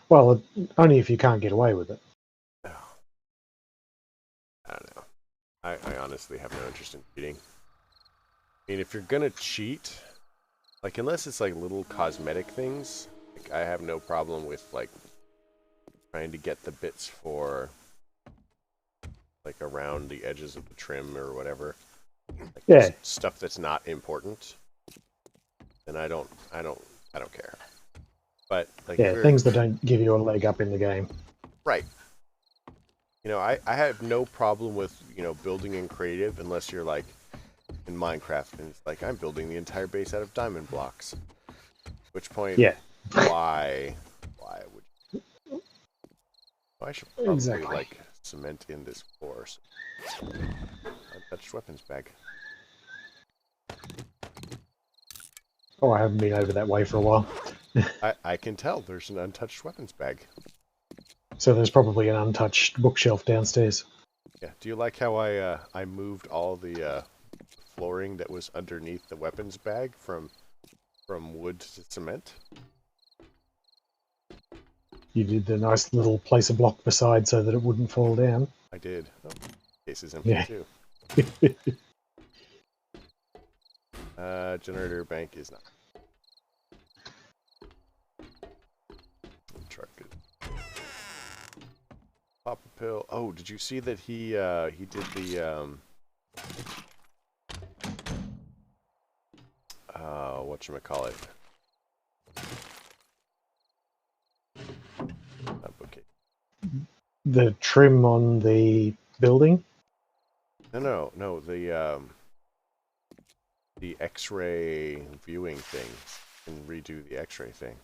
Well, only if you can't get away with it. Oh, I don't know. I honestly have no interest in cheating. I mean, if you're gonna cheat, like unless it's like little cosmetic things, like I have no problem with like trying to get the bits for like around the edges of the trim or whatever. Like Yeah, just stuff that's not important. Then I don't care. But like if yeah, you're things that don't give you a leg up in the game. right, I have no problem with, building in creative unless you're like in Minecraft and it's like I'm building the entire base out of diamond blocks. At which point, Yeah, why would I should probably exactly. like cement in this floor. So untouched weapons bag. Oh, I haven't been over that way for a while. I can tell there's an untouched weapons bag. So there's probably an untouched bookshelf downstairs. Yeah. Do you like how I moved all the flooring that was underneath the weapons bag from wood to cement? You did the nice little place a block beside so that it wouldn't fall down. I did. Oh, case is empty Yeah. too. Generator bank is not. Truck is. Pop a pill. Oh, did you see that he did the whatchamacallit? Not bookcase. The trim on the building. No, the X-ray viewing thing. And redo the X-ray thing.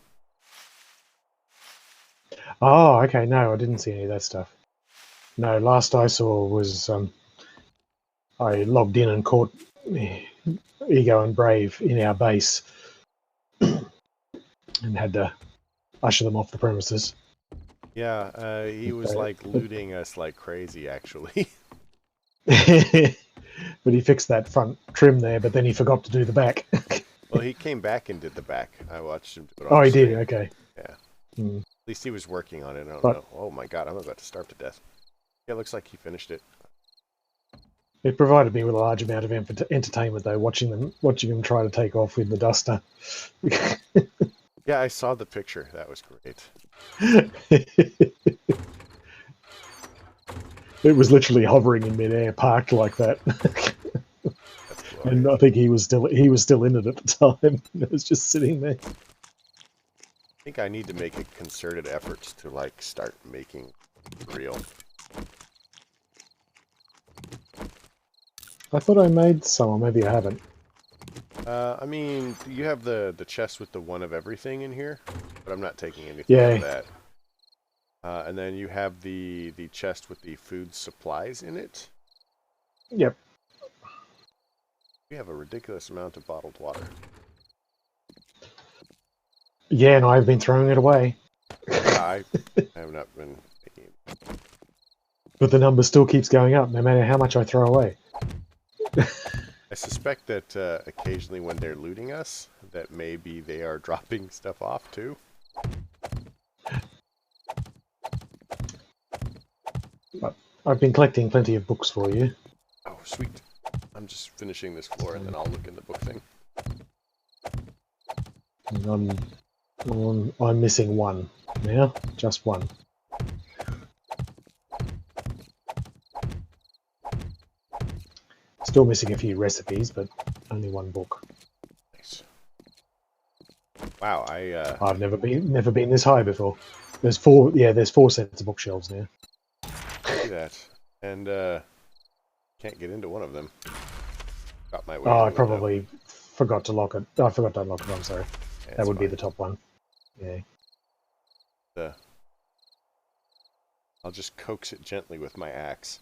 Oh, okay. No, I didn't see any of that stuff. No, last I saw was I logged in and caught Ego and Brave in our base and had to usher them off the premises. Yeah, he was like looting us like crazy, actually. But he fixed that front trim there, but then he forgot to do the back. Well, he came back and did the back. I watched him do it Oh, off he did. stream. Okay. Yeah. Hmm. At least he was working on it. I don't But know. Oh my god, I'm about to starve to death. Yeah, looks like he finished it. it provided me with a large amount of entertainment, though, watching them try to take off with the duster. Yeah, I saw the picture. That was great. It was literally hovering in midair, parked like that. That's And glorious. I think he was still in it at the time. It was just sitting there. I think I need to make a concerted effort to like start making real. I thought I made some, or maybe I haven't. I mean, you have the chest with the one of everything in here, but I'm not taking anything out of Yeah. that. And then you have the chest with the food supplies in it. Yep. We have a ridiculous amount of bottled water. Yeah, and I've been throwing it away, Yeah, I have not been taking it. but the number still keeps going up, no matter how much I throw away. I suspect that occasionally when they're looting us, that maybe they are dropping stuff off too. But I've been collecting plenty of books for you. Oh, sweet. I'm just finishing this floor and then I'll look in the book thing. And I'm missing one now, just one. Still missing a few recipes, but only one book. Nice. Wow, I've never been this high before. There's four. Yeah, there's four sets of bookshelves now. see that. And can't get into one of them. Got my way Oh, to I the window. probably forgot to lock it. I forgot to unlock it. I'm sorry. Yeah, That it's would be fine. the top one. Yeah. I'll just coax it gently with my axe.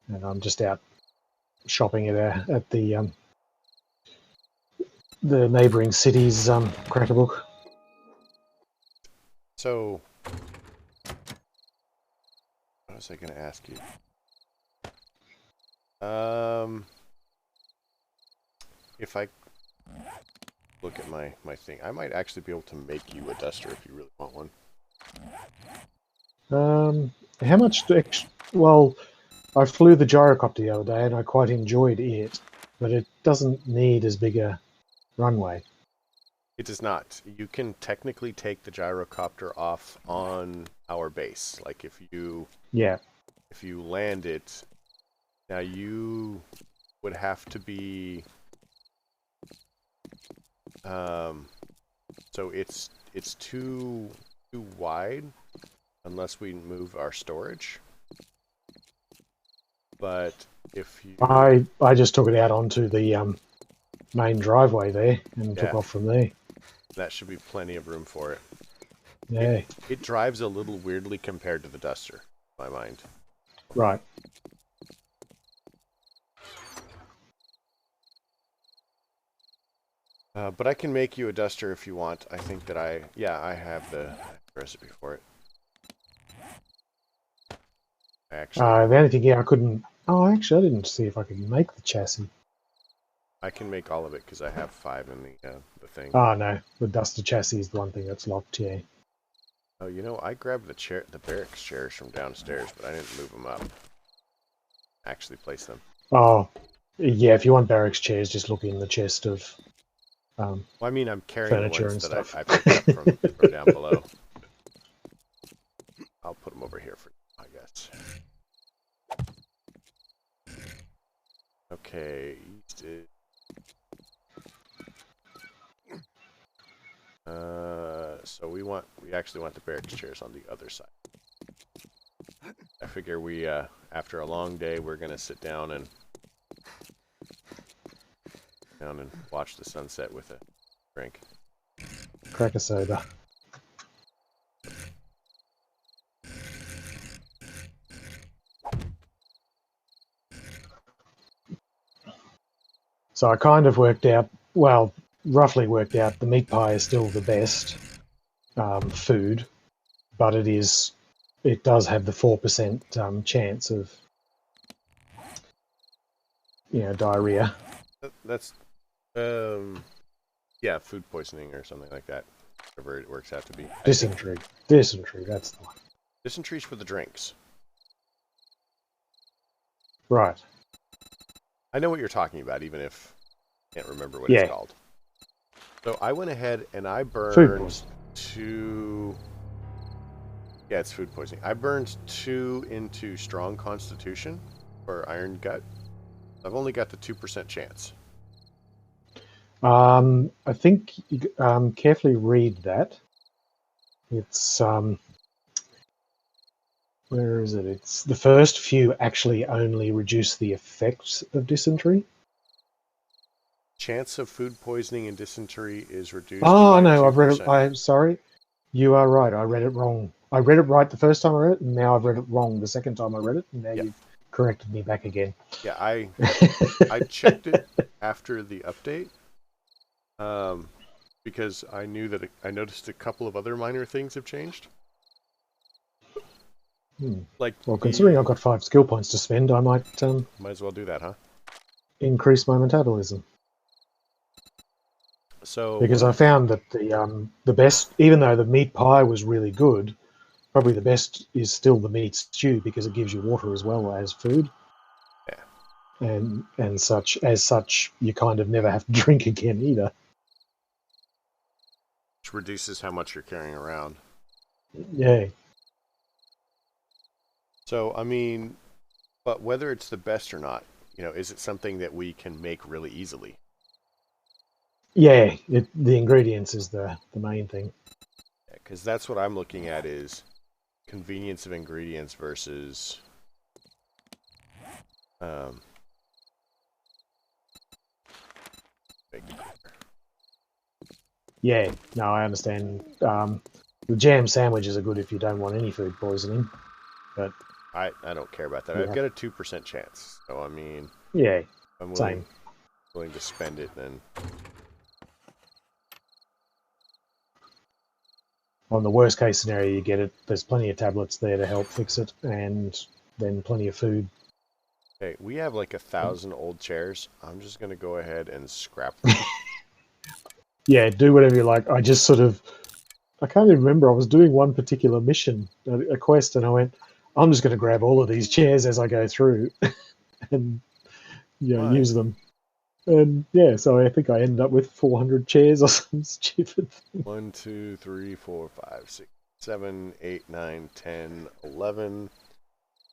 And I'm just out shopping at the neighbouring city's cracker book. So, What was I going to ask you? If I look at my thing, I might actually be able to make you a duster if you really want one. How much do well, I flew the gyrocopter the other day and I quite enjoyed it, but it doesn't need as big a runway. It does not. You can technically take the gyrocopter off on our base. Like if you land it, now you would have to be so it's too wide unless we move our storage. But if you I just took it out onto the main driveway there and took off from there. That should be plenty of room for it. Yeah. It drives a little weirdly compared to the Duster, in my mind. Right. But I can make you a Duster if you want. I think that I have the recipe for it. Actually, the only thing, I couldn't. Oh, actually, I didn't see if I could make the chassis. I can make all of it because I have 5 in the thing. Oh no, the Duster chassis is the one thing that's locked. Yeah. Oh, you know, I grabbed the barracks chairs from downstairs, but I didn't move them up. Actually, place them. Oh, yeah. If you want barracks chairs, just look in the chest of. Well, I mean, I'm carrying furniture the ones and that stuff. I picked up from down below. I'll put them over here for now, I guess. Okay, east is. So we actually want the barracks chairs on the other side. I figure we, after a long day, we're gonna sit down and watch the sunset with a drink. Crack a soda. So I kind of worked out, well, roughly worked out the meat pie is still the best food, but it does have the 4% chance of, diarrhea. That's, yeah, food poisoning or something like that. Whatever it works out to be. Dysentery. Dysentery, that's the one. Dysentery's for the drinks. Right. I know what you're talking about, even if I can't remember what it's called. So I went ahead and I burned 2... Yeah, it's food poisoning. I burned 2 into strong constitution for iron gut. I've only got the 2% chance. I think carefully read that. It's where is it? It's the first few actually only reduce the effects of dysentery. Chance of food poisoning and dysentery is reduced. Oh by no, 2%. I've read it. I'm sorry. You are right. I read it wrong. I read it right the first time I read it, and now I've read it wrong the second time I read it, and now you've corrected me back again. Yeah, I checked it after the update, because I knew that I noticed a couple of other minor things have changed. Like, well, considering I've got 5 skill points to spend, I might as well do that, huh? Increase my metabolism. So because I found that the best, even though the meat pie was really good, probably the best is still the meat stew because it gives you water as well as food. Yeah. And as such, you kind of never have to drink again either. Which reduces how much you're carrying around. Yeah. So, I mean, but whether it's the best or not, is it something that we can make really easily? Yeah, the ingredients is the main thing. Yeah, because that's what I'm looking at is convenience of ingredients versus yeah, no, I understand. The jam sandwiches are good if you don't want any food poisoning, but I don't care about that. I've got a 2% chance, so I mean, yeah, I'm willing to spend it then. On the worst case scenario, you get it. There's plenty of tablets there to help fix it, and then plenty of food. Okay, we have like 1,000 old chairs. I'm just gonna go ahead and scrap them. Yeah, do whatever you like. I just sort of, I can't even remember. I was doing one particular mission, a quest, and I went, I'm just going to grab all of these chairs as I go through and Why? use them. And yeah, so I think I ended up with 400 chairs or some stupid thing. 1, 2, 3, 4, 5, 6, 7, 8, 9, 10, 11.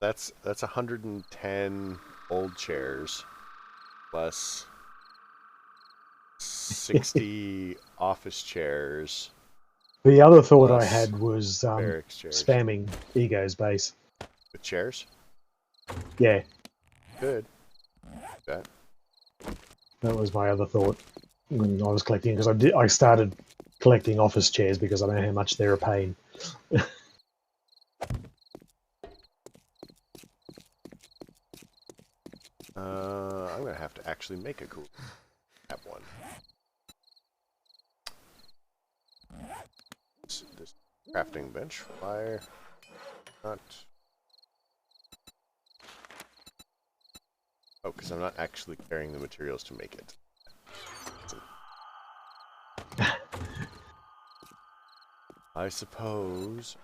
That's 110 old chairs plus 60 office chairs The other thought I plus had was barracks chairs. spamming Ego's base. With chairs? Yeah, Good. That. that was my other thought when I was collecting, because I started collecting office chairs because I know how much they're a pain. I'm gonna have to actually make a cool have one. This crafting bench, fire, not. Oh, because I'm not actually carrying the materials to make it. I suppose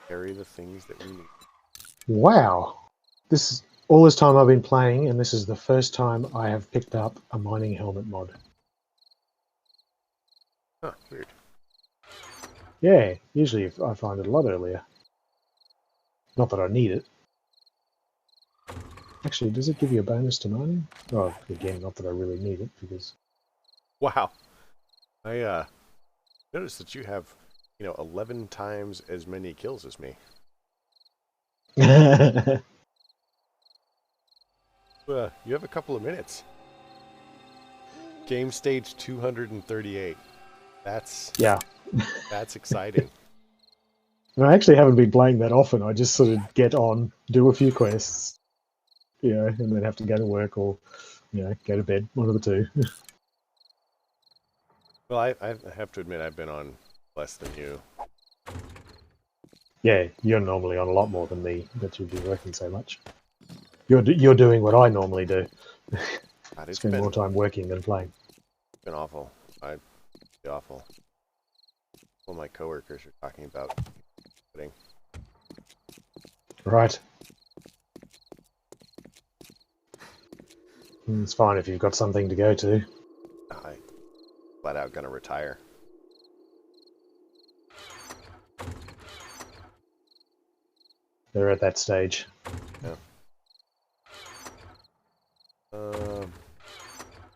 carry the things that we need. Wow. This is all this time I've been playing, and this is the first time I have picked up a mining helmet mod. Huh, weird. Yeah, usually I find it a lot earlier. Not that I need it. Actually, does it give you a bonus to mining? Oh, again, not that I really need it, because... Wow. I noticed that you have, 11 times as many kills as me. You have a couple of minutes. Game stage 238. Yeah. That's exciting. And I actually haven't been playing that often. I just sort of get on, do a few quests, and then have to go to work or, go to bed, one of the two. Well, I have to admit I've been on less than you. Yeah, you're normally on a lot more than me, but you've been working so much. You're doing what I normally do. God, it's Spend more time working than playing. been awful. I'd be awful. Well, my coworkers are talking about quitting. Right. It's fine if you've got something to go to. I flat out gonna retire. They're at that stage. Yeah.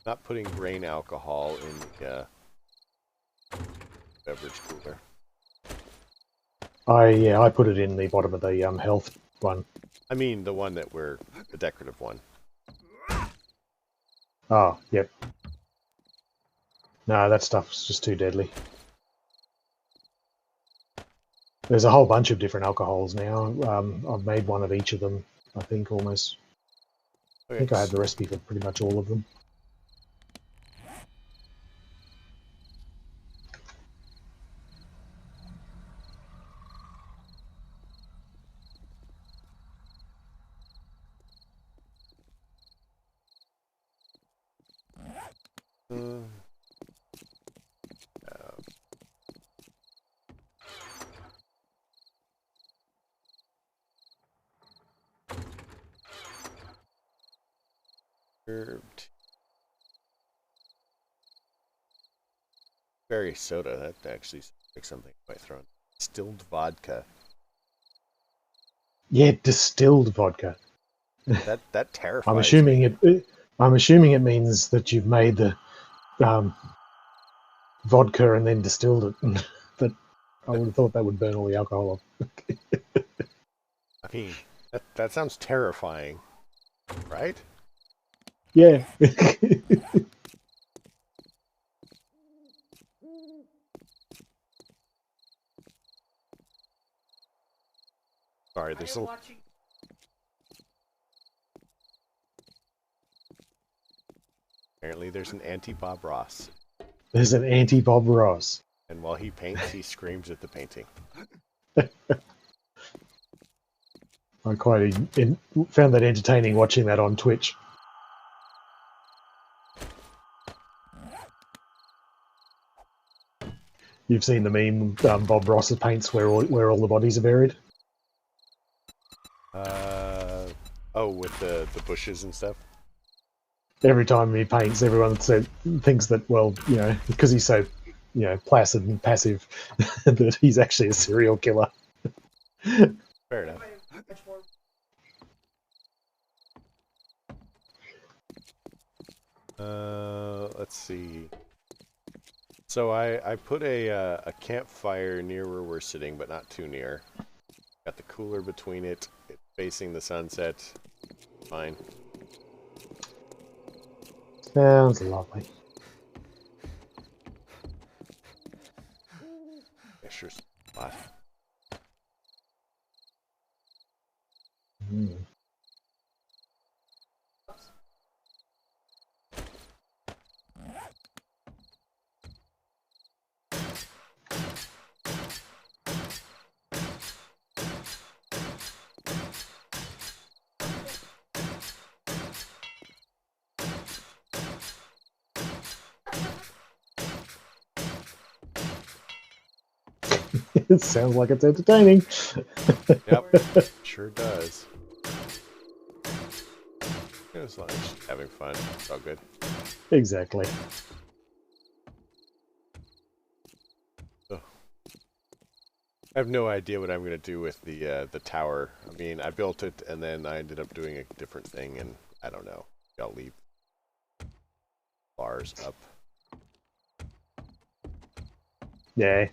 Not putting grain alcohol in the beverage cooler. I put it in the bottom of the health one. I mean the one that the decorative one. Oh, yep. No, that stuff's just too deadly. There's a whole bunch of different alcohols now. I've made one of each of them, I think, almost. Okay. I think I have the recipe for pretty much all of them. Berry soda, that actually sounds like something I might throw in. Distilled vodka. Yeah, distilled vodka. That terrifies me. I'm assuming it means that you've made the vodka and then distilled it. But I would have thought that would burn all the alcohol off. I mean, that sounds terrifying, right? Yeah. Sorry, there's a... Apparently there's an anti-Bob Ross. There's an anti-Bob Ross. And while he paints, he screams at the painting. I quite found that entertaining watching that on Twitch. You've seen the meme, Bob Ross paints where all the bodies are buried? Oh, with the bushes and stuff? Every time he paints, everyone thinks that, well, you know, because he's so, you know, placid and passive, that he's actually a serial killer. Fair enough. Let's see. So I put a campfire near where we're sitting, but not too near. Got the cooler between it. It's facing the sunset. Fine. Sounds lovely. Yeah, sure. Spot. Mm. It sounds like it's entertaining. Yep, sure does. As long as she's having fun, it's all good. Exactly. So, I have no idea what I'm going to do with the tower. I mean, I built it, and then I ended up doing a different thing, and I don't know. I'll leave bars up. Yeah.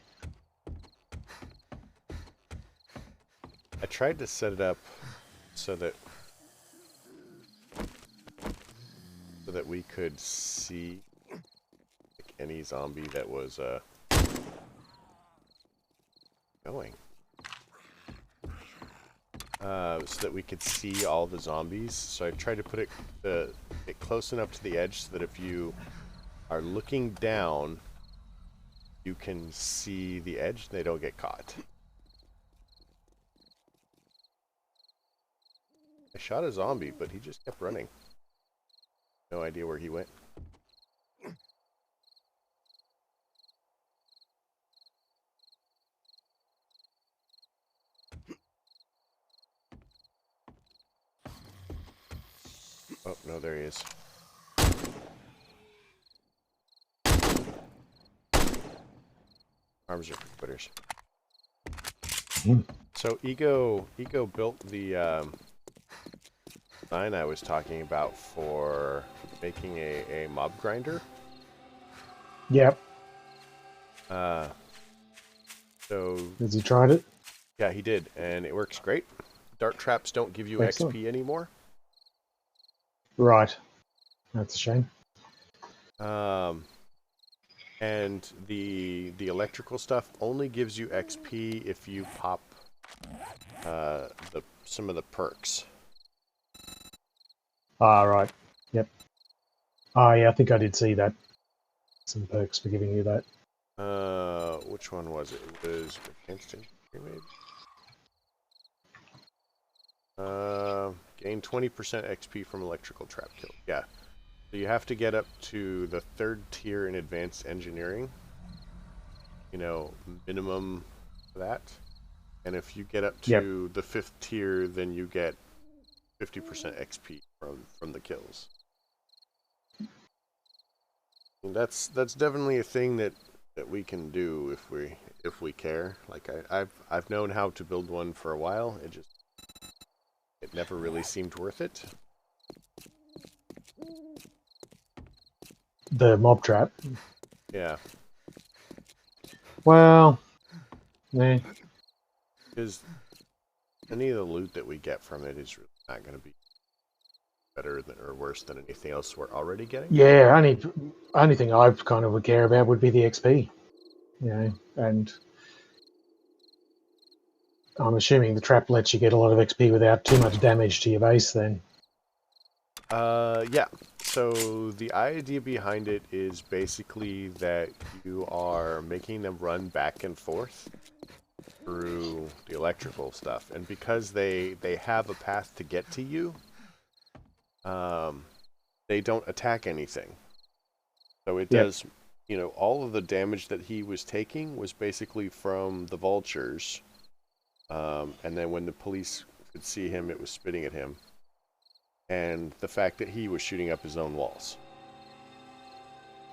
I tried to set it up so that we could see like, any zombie that was going. So that we could see all the zombies. So I tried to put it close enough to the edge so that if you are looking down, you can see the edge and they don't get caught. I shot a zombie, but he just kept running. No idea where he went. Oh, no, there he is. Arms are for quitters. So Ego built the design I was talking about for making a mob grinder. Yep. So Has he tried it? yeah, he did, and it works great. Dart traps don't give you Excellent. XP anymore. Right. That's a shame. And the electrical stuff only gives you XP if you pop some of the perks. Ah, right. Yep. Ah, yeah, I think I did see that. Some perks for giving you that. Which one was it? It was instant, maybe. Gain 20% XP from electrical trap kill. Yeah. So you have to get up to the 3rd tier in advanced engineering. You know, minimum for that. And if you get up to the 5th tier, then you get 50% XP from the kills. And that's definitely a thing that we can do if we care. Like I've known how to build one for a while. It never really seemed worth it. The mob trap. Yeah. Well, yeah. Because any of the loot that we get from it is really not going to be better than, or worse than anything else we're already getting. Yeah, only thing I kind of would care about would be the XP. You know, and I'm assuming the trap lets you get a lot of XP without too much damage to your base then. Yeah. So the idea behind it is basically that you are making them run back and forth through the electrical stuff, and because they have a path to get to you, they don't attack anything. So it does, you know, all of the damage that he was taking was basically from the vultures, and then when the police could see him, it was spitting at him, and the fact that he was shooting up his own walls.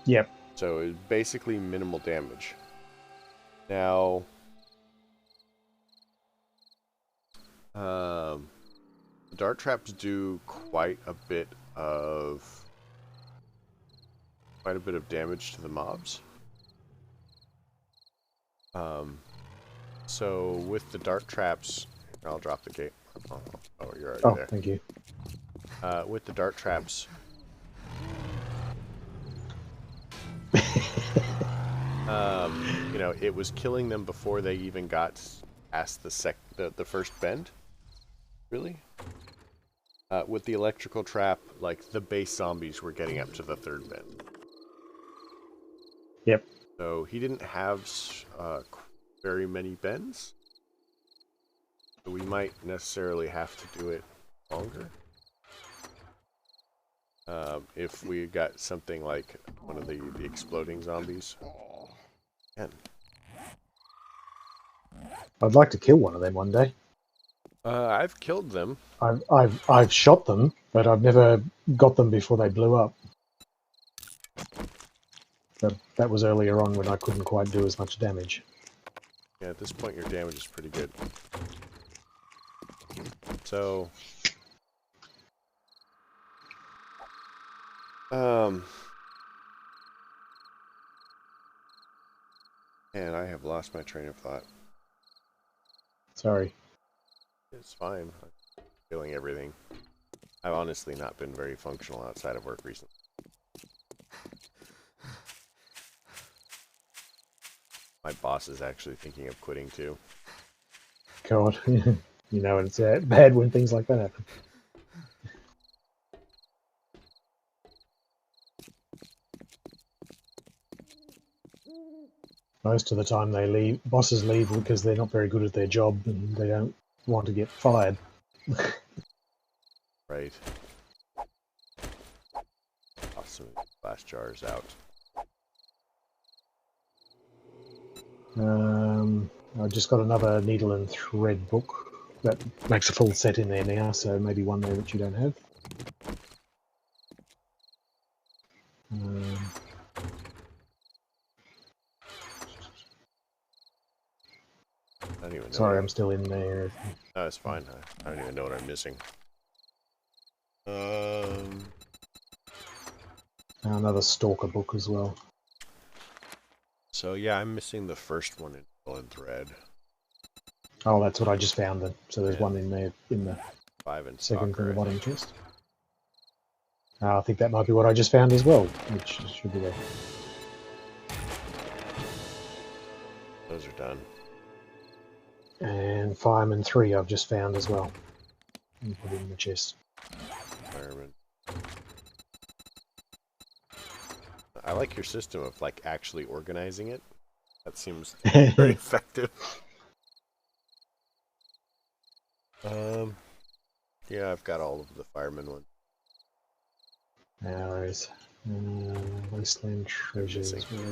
Yep. So it's basically minimal damage. Now, the dart traps do quite a bit of damage to the mobs. So with the dart traps, I'll drop the gate. Oh, you're already there. Thank you. With the dart traps, you know, it was killing them before they even got past the first bend. Really? With the electrical trap, like, the base zombies were getting up to the third bend. Yep. So he didn't have very many bends. So we might necessarily have to do it longer. If we got something like one of the exploding zombies. Again. I'd like to kill one of them one day. I've killed them. I've shot them, but I've never got them before they blew up. That was earlier on when I couldn't quite do as much damage. Yeah, at this point your damage is pretty good. So, and I have lost my train of thought. Sorry. It's fine. I'm feeling everything. I've honestly not been very functional outside of work recently. My boss is actually thinking of quitting too. God, you know, it's bad when things like that happen. Most of the time bosses leave because they're not very good at their job and they don't want to get fired. Right. Awesome. Glass jars out. I just got another needle and thread book that makes a full set in there now, so maybe one there that you don't have. I don't even know. Sorry, I'm still in there. No, it's fine. I don't even know what I'm missing. Another stalker book as well. So yeah, I'm missing the first one in Needle and Thread. Oh, that's what I just found then. So there's one in there in the 5 and second from the Stalker, bottom chest. I think that might be what I just found as well, which should be there. Those are done. And Fireman 3 I've just found as well. And put it in the chest. Fireman. I like your system of, like, actually organizing it. That seems very effective. Yeah, I've got all of the Fireman ones. Arrows. Wasteland Treasures. Where are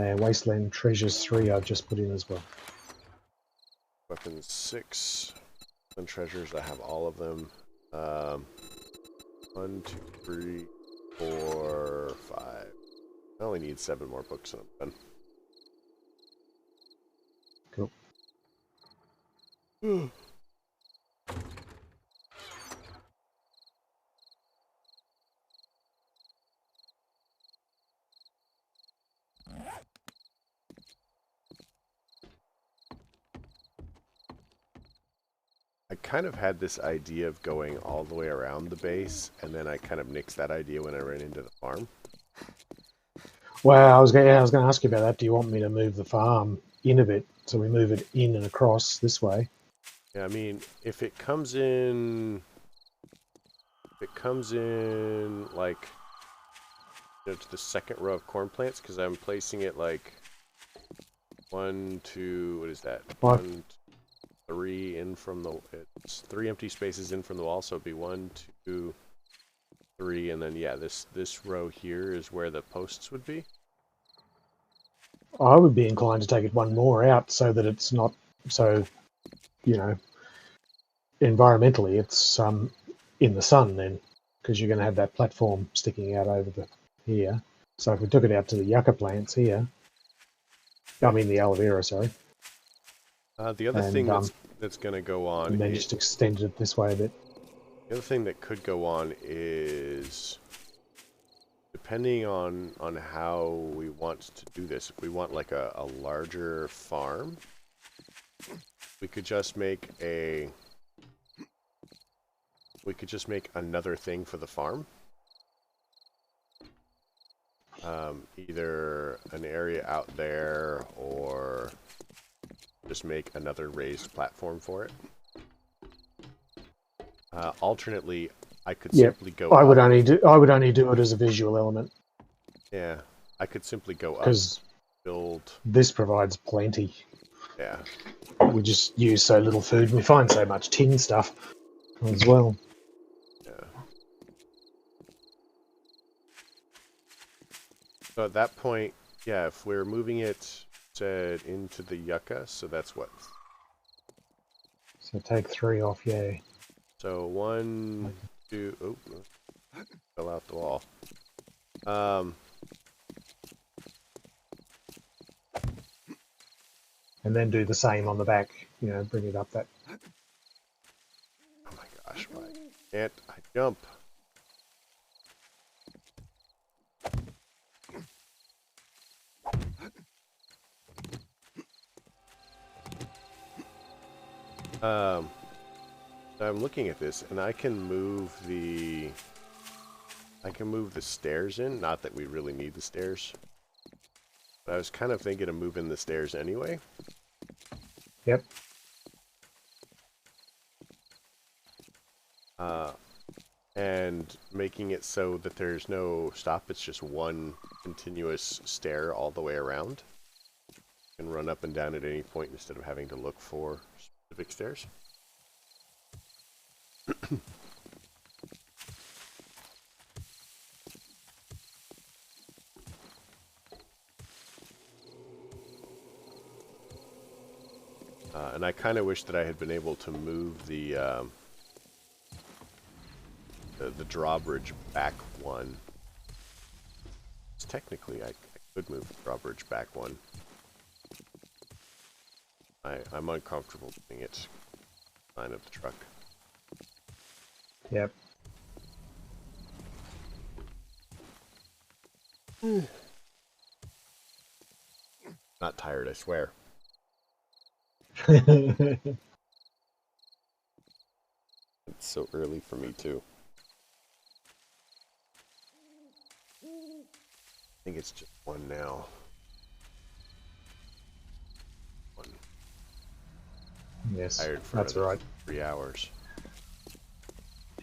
you? Wasteland Treasures 3 I've just put in as well. Weapons 6. And treasures, I have all of them. 1, 2, 3, 4, 5. I only need 7 more books and I'm done. Cool. I kind of had this idea of going all the way around the base, and then I kind of nixed that idea when I ran into the farm. Well, I was going to ask you about that. Do you want me to move the farm in a bit so we move it in and across this way? Yeah, I mean, if it comes in it comes in like to the second row of corn plants because I'm placing it like 1, 2. What is that? What? 1, 3 in from the. It's 3 empty spaces in from the wall, so it'd be 1, 2, 3, and then yeah, this row here is where the posts would be. I would be inclined to take it one more out so that it's not so, you know, environmentally it's in the sun then, because you're going to have that platform sticking out over the here. So if we took it out to the yucca plants here, I mean the aloe vera, sorry. The other thing that's going to go on, and then just extended it this way a bit. The other thing that could go on is, depending on how we want to do this, if we want like a larger farm, we could just make another thing for the farm. Either an area out there or just make another raised platform for it. Alternately, I could simply go I would up. only do it as a visual element. Yeah, I could simply go up. Because build. This provides plenty. Yeah. We just use so little food, and we find so much tin stuff as well. Yeah. So at that point, yeah, if we're moving it, said, into the yucca, so that's what? So take 3 off, yeah. So 1, 2, oh, fell out the wall. And then do the same on the back, bring it up that. Oh my gosh, why can't I jump? I'm looking at this, and I can move the stairs in. Not that we really need the stairs, but I was kind of thinking of moving the stairs anyway. Yep. And making it so that there's no stop. It's just one continuous stair all the way around. You can run up and down at any point instead of having to look for specific stairs. And I kind of wish that I had been able to move the drawbridge back one. Technically, I could move the drawbridge back one. I'm uncomfortable doing it line of the truck. Yep. Not tired, I swear. It's so early for me too. I think it's just 1 now. 1. Yes, Tired for that's right. 3 hours.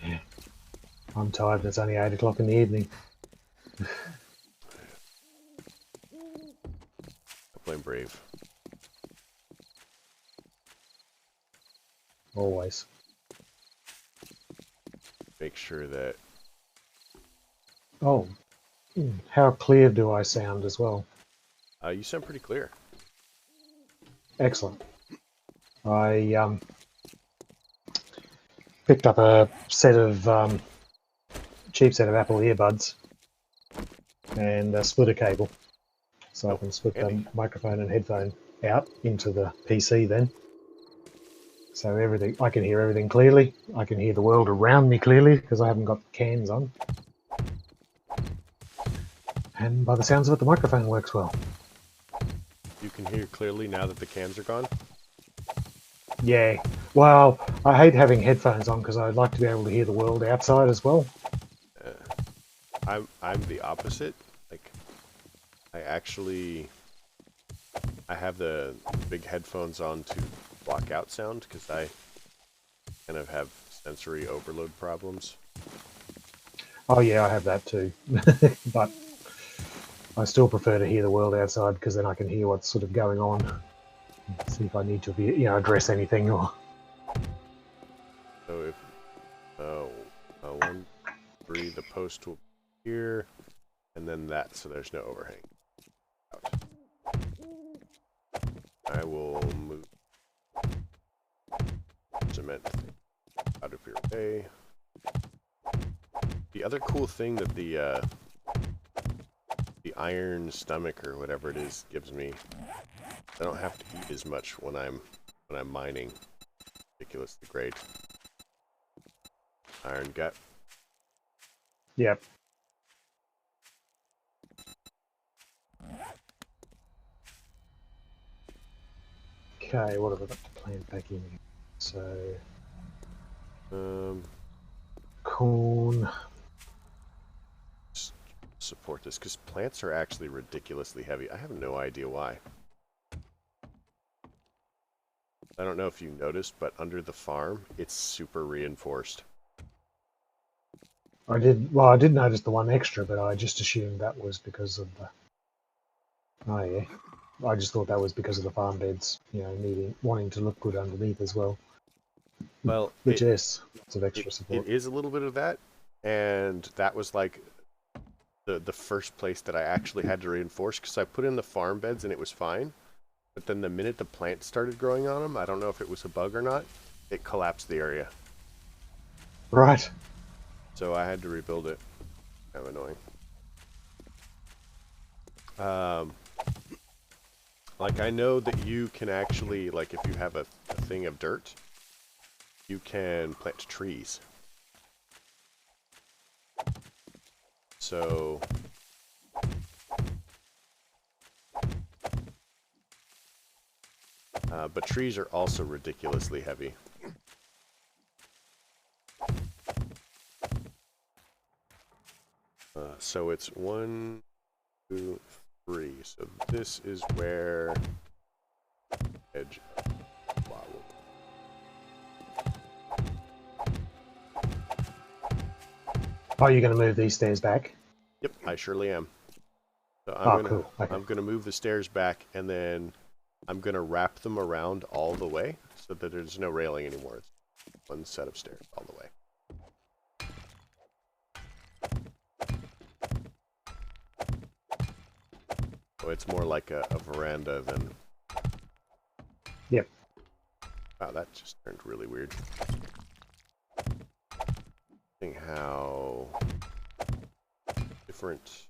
Yeah. I'm tired. It's only 8 o'clock in the evening. I blame Brave. Always. Make sure that... Oh, how clear do I sound as well? You sound pretty clear. Excellent. I picked up a set of cheap set of Apple earbuds and a splitter cable, so I can split the microphone and headphone out into the PC then. So I can hear everything clearly. I can hear the world around me clearly because I haven't got cans on. And by the sounds of it, the microphone works well. You can hear clearly now that the cans are gone? Yeah. Well, I hate having headphones on because I'd like to be able to hear the world outside as well. I'm the opposite. Like, I have the big headphones on to block out sound because I kind of have sensory overload problems. Oh yeah, I have that too. But I still prefer to hear the world outside because then I can hear what's sort of going on. See if I need to be, address anything or. So if 1, 3, the post will be here, and then that, so there's no overhang. Out. I will move cement out of your way. The other cool thing that the iron stomach or whatever it is gives me, I don't have to eat as much when I'm mining. Ridiculously great. Iron gut. Yep. Okay, what have I got to plant back in? So, corn. Support this because plants are actually ridiculously heavy. I have no idea why. I don't know if you noticed, but under the farm, it's super reinforced. I did notice the one extra, but I just assumed that was because of the. Oh yeah, I just thought that was because of the farm beds, wanting to look good underneath as well. Well, which is lots of extra support. It is a little bit of that, and that was like the first place that I actually had to reinforce because I put in the farm beds and it was fine. But then the minute the plants started growing on them, I don't know if it was a bug or not, it collapsed the area. Right. So I had to rebuild it. Kind of annoying. Like I know that you can actually, like if you have a thing of dirt, you can plant trees. So but trees are also ridiculously heavy. So it's 1, 2, 3. So this is where edge of lava. Oh, you're going to move these stairs back? Yep, I surely am. So Cool. Okay. I'm gonna move the stairs back, and then I'm gonna wrap them around all the way so that there's no railing anymore. It's one set of stairs all the way. So it's more like a veranda than. Yep. Wow, that just turned really weird. Seeing how different.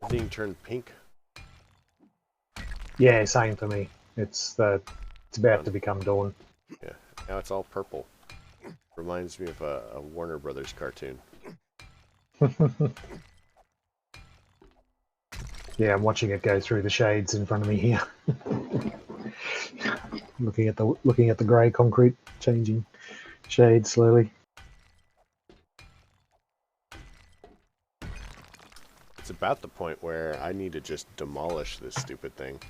Everything turned pink. Yeah, same for me. It's about to become dawn. Yeah, now it's all purple. Reminds me of a Warner Brothers cartoon. Yeah, I'm watching it go through the shades in front of me here. looking at the grey concrete changing shades slowly. It's about the point where I need to just demolish this stupid thing.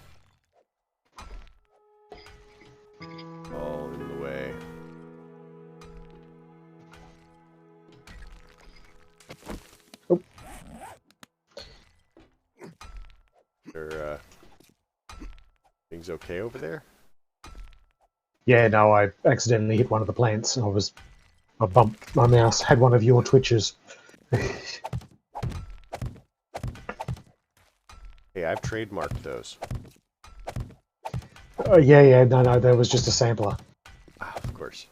All in the way. Oh. Are things okay over there? Yeah, no, I accidentally hit one of the plants. I bumped my mouse, had one of your twitches. Hey, I've trademarked those. Yeah, no, that was just a sampler. Ah, of course.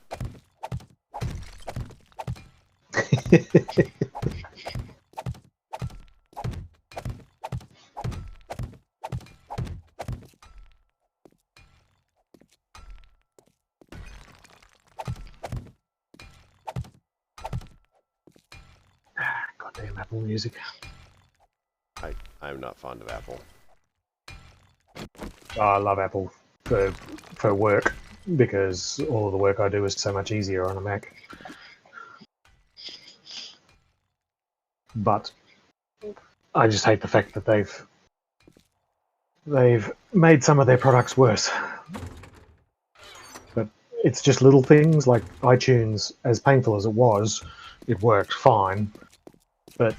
Goddamn Apple Music. I'm not fond of Apple. Oh, I love Apple for work because all of the work I do is so much easier on a Mac. But I just hate the fact that they've made some of their products worse. But it's just little things like iTunes, as painful as it was, it worked fine. But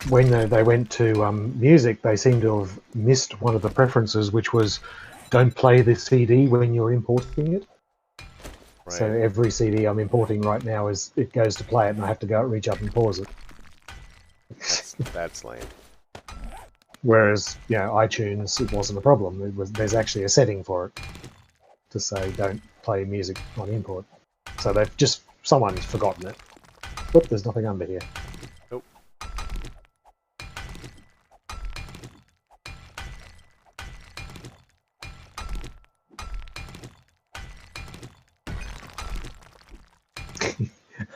when they went to music, they seem to have missed one of the preferences, which was don't play the CD when you're importing it. Right. So every CD I'm importing right now it goes to play it, and I have to go reach up and pause it. That's lame. Whereas, iTunes, it wasn't a problem. There's actually a setting for it to say don't play music on import. So someone's forgotten it. But there's nothing under here. Nope.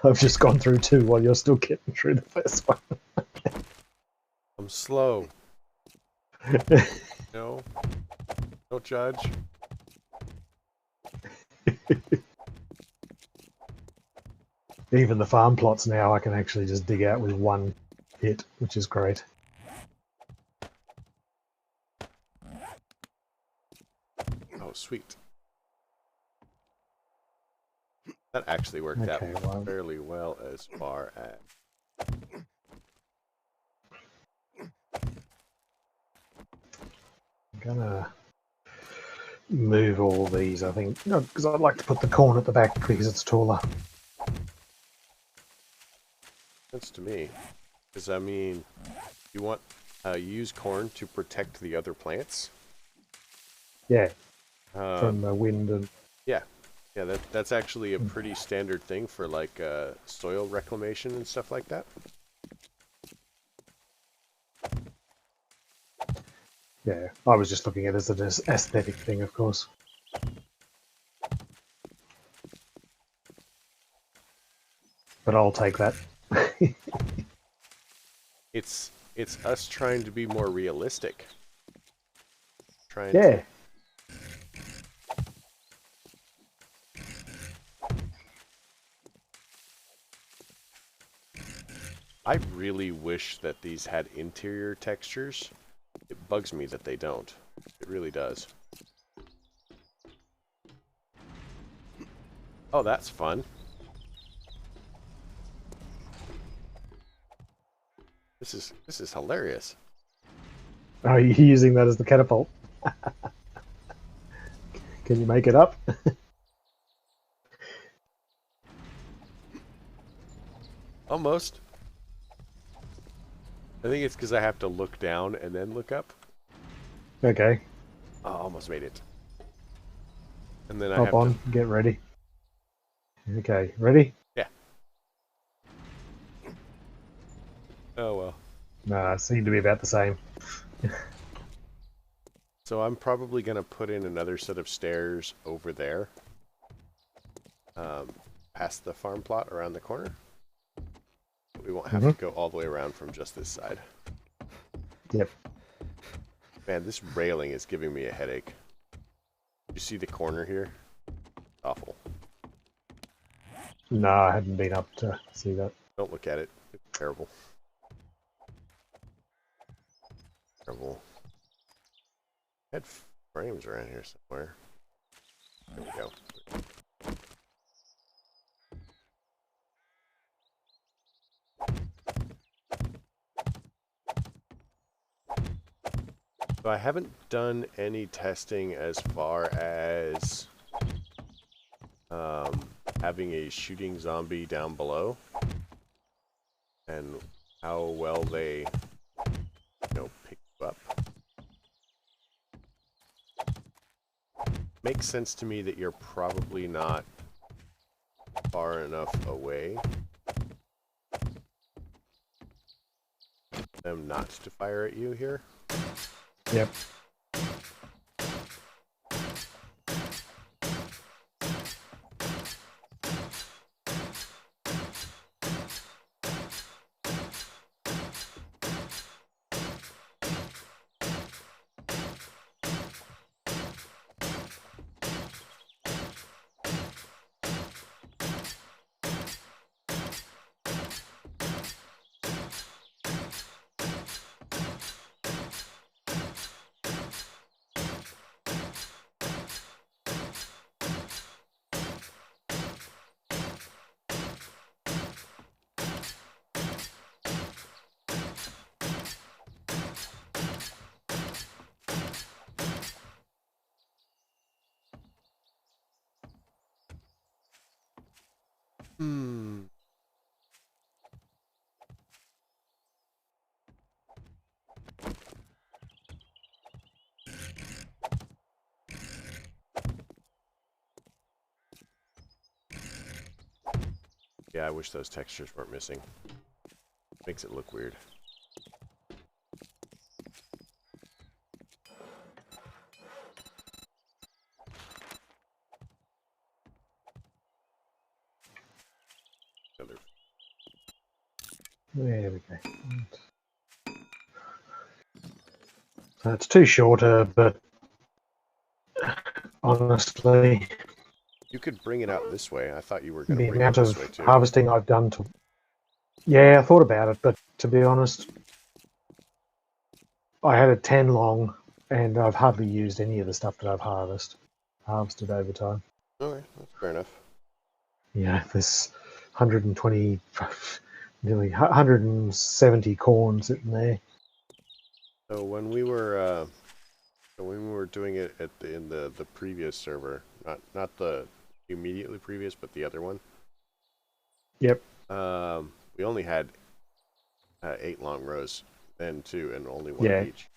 I've just gone through 2 while you're still getting through the first one. I'm slow. No. Don't judge. Even the farm plots now I can actually just dig out with 1 hit, which is great. Oh, sweet. That actually worked out fairly well as far as... I'm gonna move all these, I think, because I'd like to put the corn at the back because it's taller. That's to me. Because, I mean, you want you use corn to protect the other plants? Yeah, from the wind and... Yeah. Yeah, that's actually a pretty standard thing for, like, soil reclamation and stuff like that. Yeah, I was just looking at it as an aesthetic thing, of course. But I'll take that. It's us trying to be more realistic. Yeah. I really wish that these had interior textures. It bugs me that they don't. It really does. Oh, that's fun. This is hilarious. Are you using that as the catapult? Can you make it up? Almost. I think it's because I have to look down and then look up. Okay. Oh, almost made it. And then I Hop have on, to... get ready. Okay, ready? Yeah. Oh, well. Nah, seem to be about the same. So I'm probably going to put in another set of stairs over there. Past the farm plot around the corner. We won't have to go all the way around from just this side. Yep. Man, this railing is giving me a headache. You see the corner here? Awful. No, I hadn't been up to see that. Don't look at it. It's terrible. Terrible. I had frames around here somewhere. There we go. So I haven't done any testing as far as having a shooting zombie down below and how well they, pick you up. Makes sense to me that you're probably not far enough away for them not to fire at you here. Yep. Hmm. Yeah, I wish those textures weren't missing. Makes it look weird. There we go. So it's too shorter, but honestly, You could bring it out this way. I thought you were going to the bring it amount this of way too. harvesting I've done to... Yeah, I thought about it, but to be honest, I had a 10 long, and I've hardly used any of the stuff that I've harvested over time. Okay, that's fair enough. Yeah, there's 120, nearly 170 corn sitting there. So when we were doing it at in the previous server, not the immediately previous, but the other one. Yep. We only had 8 long rows then too, and only one of each.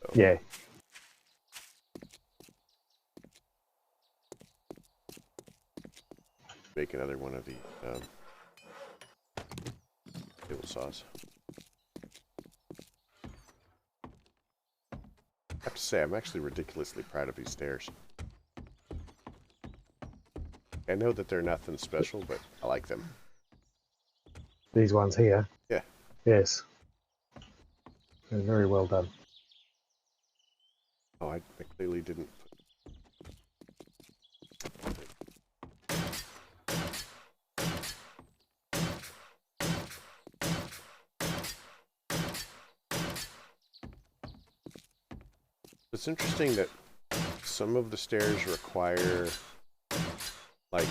So. Yeah. Make another one of the table saws. I have to say, I'm actually ridiculously proud of these stairs. I know that they're nothing special, but I like them. These ones here? Yeah. Yes. They're very well done. Oh, I clearly didn't. It's interesting that some of the stairs require, like,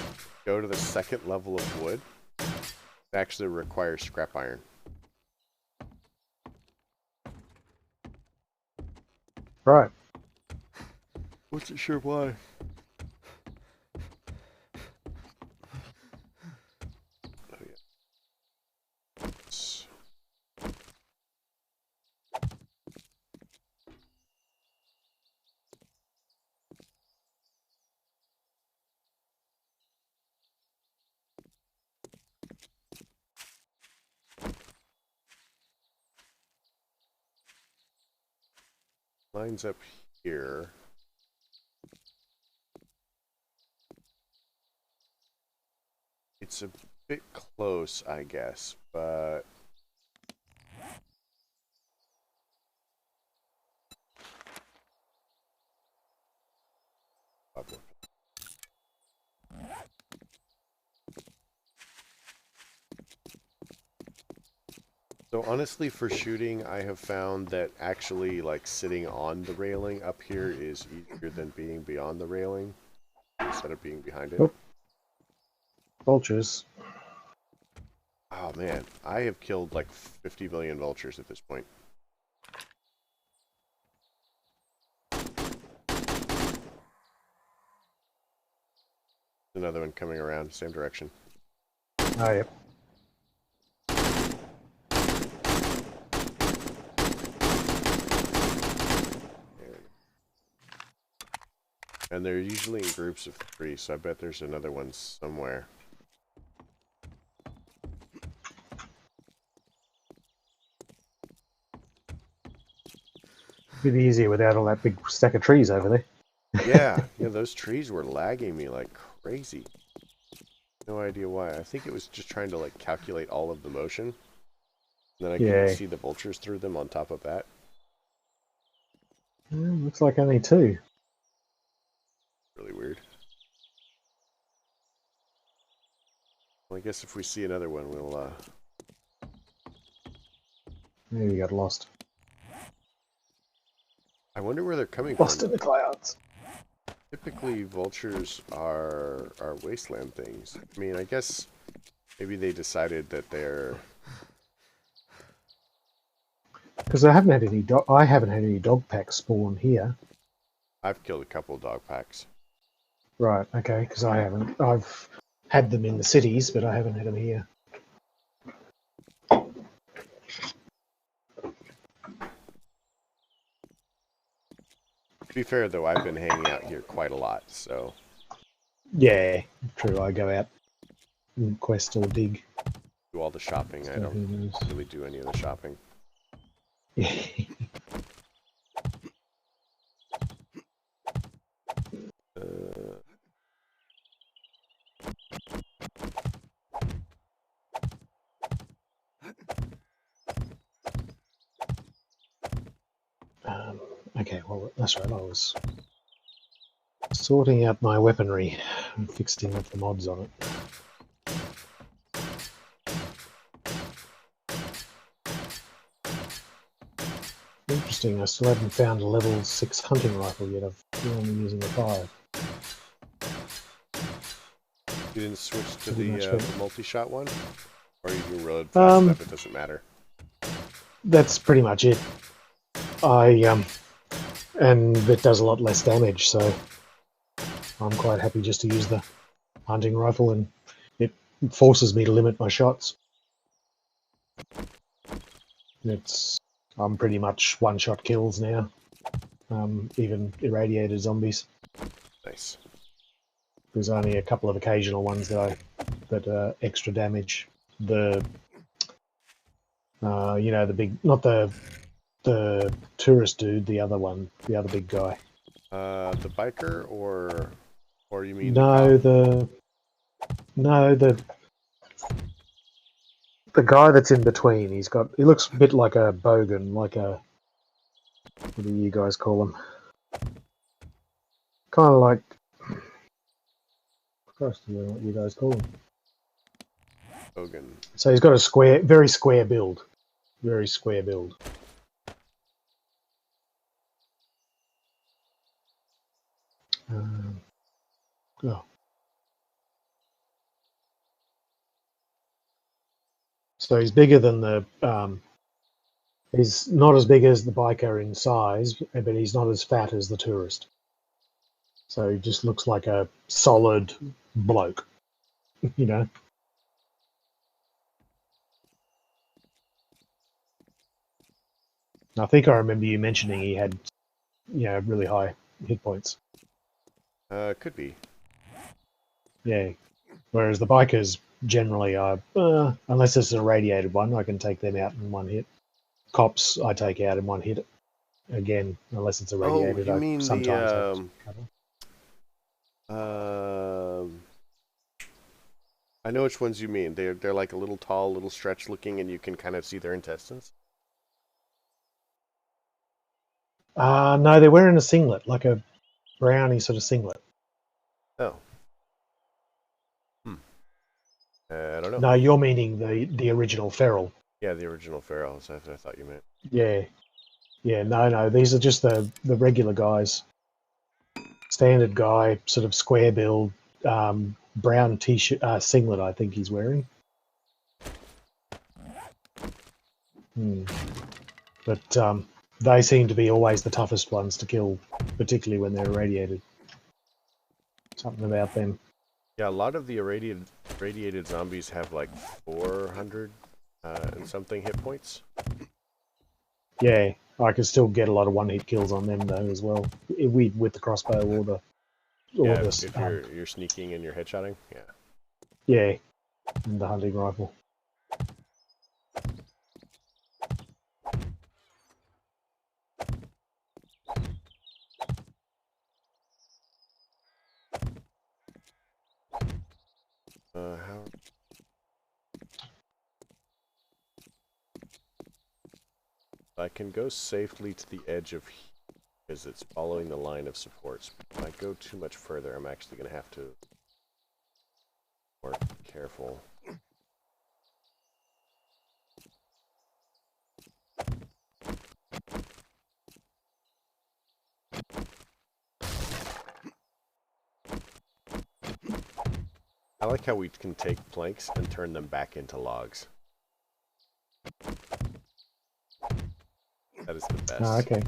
go to the second level of wood. It actually requires scrap iron. Right. Wasn't sure why. Oh yeah. Lines up here. It's a bit close, I guess, but so honestly, for shooting, I have found that actually, like, sitting on the railing up here is easier than being beyond the railing instead of being behind it. Oh. Vultures. Oh man, I have killed like 50 million vultures at this point. Another one coming around, same direction. Oh, yep. And they're usually in groups of 3, so I bet there's another one somewhere. Bit easier without all that big stack of trees over there. Yeah, those trees were lagging me like crazy. No idea why. I think it was just trying to like calculate all of the motion. And then I couldn't see the vultures through them on top of that. Looks like only 2. Really weird. Well, I guess if we see another one, we'll Maybe you got lost. I wonder where they're coming Lost from. in the clouds. Typically, vultures are wasteland things. I mean, I guess maybe they decided that they're... Because I haven't had any dog packs spawn here. I've killed a couple of dog packs. Right. Okay. Because I haven't. I've had them in the cities, but I haven't had them here. To be fair, though, I've been hanging out here quite a lot, so... Yeah, true. I go out and quest or dig. Do all the shopping. So I don't really do any of the shopping. Yeah. Okay, well, that's right. I was sorting out my weaponry and fixing up the mods on it. Interesting, I still haven't found a level 6 hunting rifle yet. I'm only using a 5. You didn't switch to Pretty much the multi-shot one? Or you can reload fast enough, it doesn't matter? That's pretty much it. And it does a lot less damage, so I'm quite happy just to use the hunting rifle, and it forces me to limit my shots. I'm pretty much one-shot kills now, even irradiated zombies. Nice. There's only a couple of occasional ones that extra damage. The the big, not the tourist dude, the other one, the other big guy. The biker, or you mean No, the guy that's in between. He looks a bit like a bogan, like a, what do you guys call him? Kind of like, Christ, I don't know what you guys call him. bogan. So he's got a very square build. Very square build. Oh. So he's bigger than the, he's not as big as the biker in size, but he's not as fat as the tourist. So he just looks like a solid bloke, you know? I think I remember you mentioning he had, really high hit points. Could be. Yeah. Whereas the bikers generally are, unless it's a irradiated one, I can take them out in one hit. Cops, I take out in one hit. Again, unless it's irradiated, you mean sometimes I know which ones you mean. They're like a little tall, little stretch looking, and you can kind of see their intestines. No, they're wearing a singlet, like a brownie sort of singlet. Oh. I don't know. No, you're meaning the original feral. Yeah, the original ferals. That's what I thought you meant. Yeah. Yeah, no, these are just the regular guys. Standard guy, sort of square build, brown t-shirt, singlet, I think he's wearing. But they seem to be always the toughest ones to kill, particularly when they're irradiated. Something about them. Yeah, a lot of the irradiated zombies have like 400 and something hit points. Yeah, I can still get a lot of one-hit kills on them though as well, with the crossbow or the. If you're sneaking and you're headshotting, yeah. Yeah, and the hunting rifle. How? I can go safely to the edge of because it's following the line of supports. If I go too much further, I'm actually going to have to be more careful. I like how we can take planks and turn them back into logs. That is the best. Ah, okay.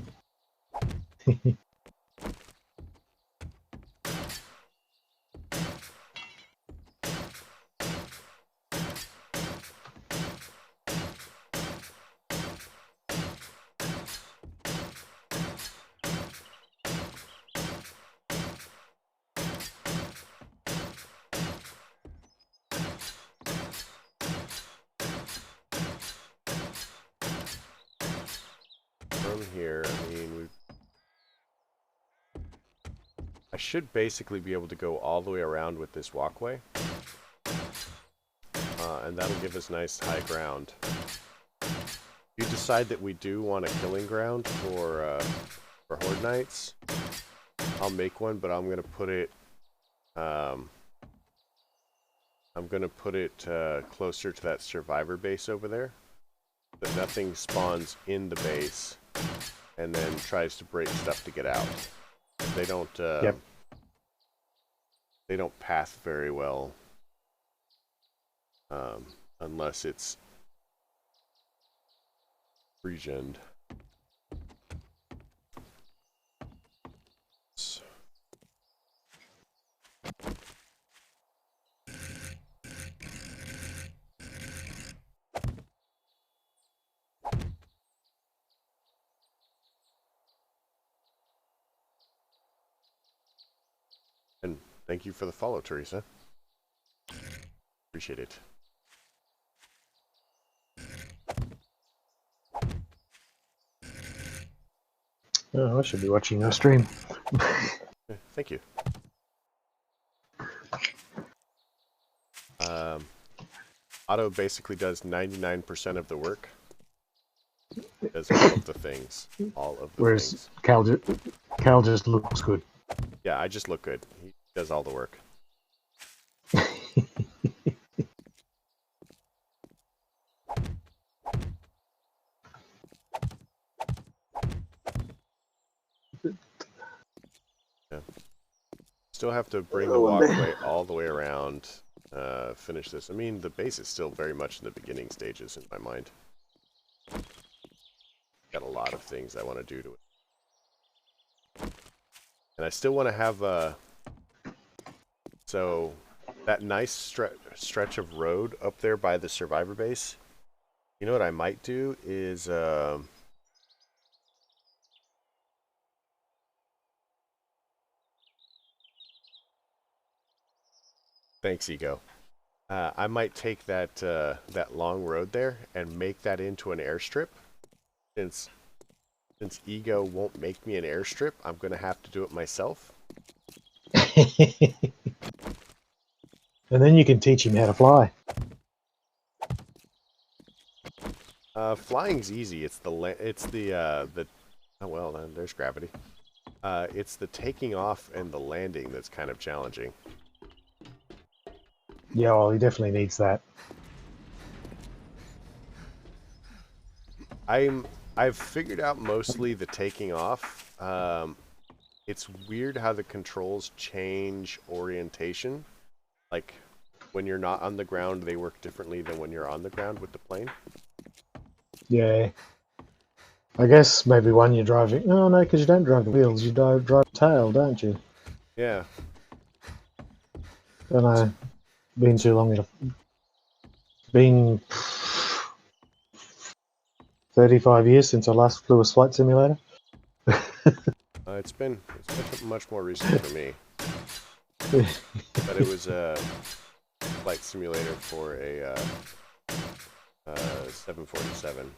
from here, I mean, I should basically be able to go all the way around with this walkway. And that'll give us nice high ground. If you decide that we do want a killing ground for Horde Nights, I'll make one, but I'm gonna put it closer to that survivor base over there, that nothing spawns in the base and then tries to break stuff to get out. They don't they don't path very well unless it's regened. And thank you for the follow, Teresa. Appreciate it. Oh, I should be watching your stream. Thank you. Otto basically does 99% of the work. Does all of the things. All of the Whereas things. Cal just looks good. Yeah, I just look good. He does all the work. Yeah. Still have to bring the walkway all the way around. Finish this. I mean, the base is still very much in the beginning stages in my mind. Got a lot of things I want to do to it. And I still want to have so that nice stretch of road up there by the survivor base. You know what I might do is thanks, Ego. I might take that that long road there and make that into an airstrip. Since Ego won't make me an airstrip, I'm gonna have to do it myself. And then you can teach him how to fly. Flying's easy. It's the oh well, then there's gravity. It's the taking off and the landing that's kind of challenging. Yeah, well, he definitely needs that. I've figured out mostly the taking off. It's weird how the controls change orientation. Like when you're not on the ground, they work differently than when you're on the ground with the plane. Yeah. I guess maybe one you're driving. Oh no, because you don't drive the wheels. You drive the tail, don't you? Yeah. Don't know. Been too long enough. Been 35 years since I last flew a flight simulator. It's been much more recent for me. But it was a flight simulator for a 747.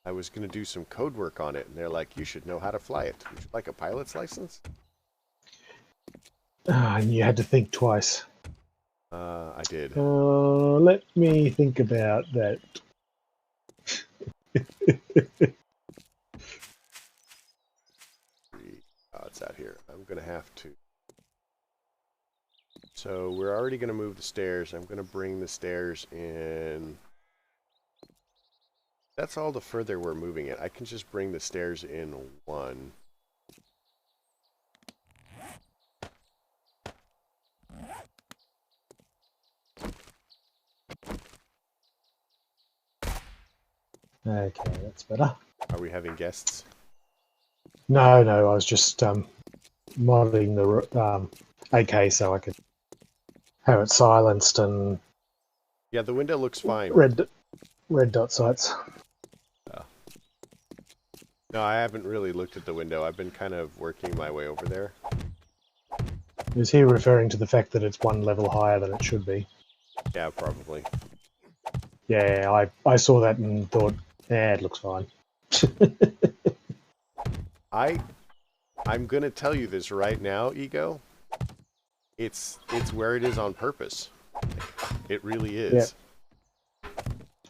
I was going to do some code work on it, and they're like, you should know how to fly it. Would you like a pilot's license? And you had to think twice. I did. Let me think about that. Oh, it's out here. I'm going to have to. So we're already going to move the stairs. I'm going to bring the stairs in. That's all the further we're moving it. I can just bring the stairs in one. Okay, that's better. Are we having guests? No, I was just modding the AK so I could have it silenced and Yeah, the window looks fine. red dot sights. No, I haven't really looked at the window. I've been kind of working my way over there. Is he referring to the fact that it's one level higher than it should be? Yeah, probably. Yeah, I saw that and thought, it looks fine. I'm gonna tell you this right now, Ego. It's where it is on purpose. It really Yeah, is.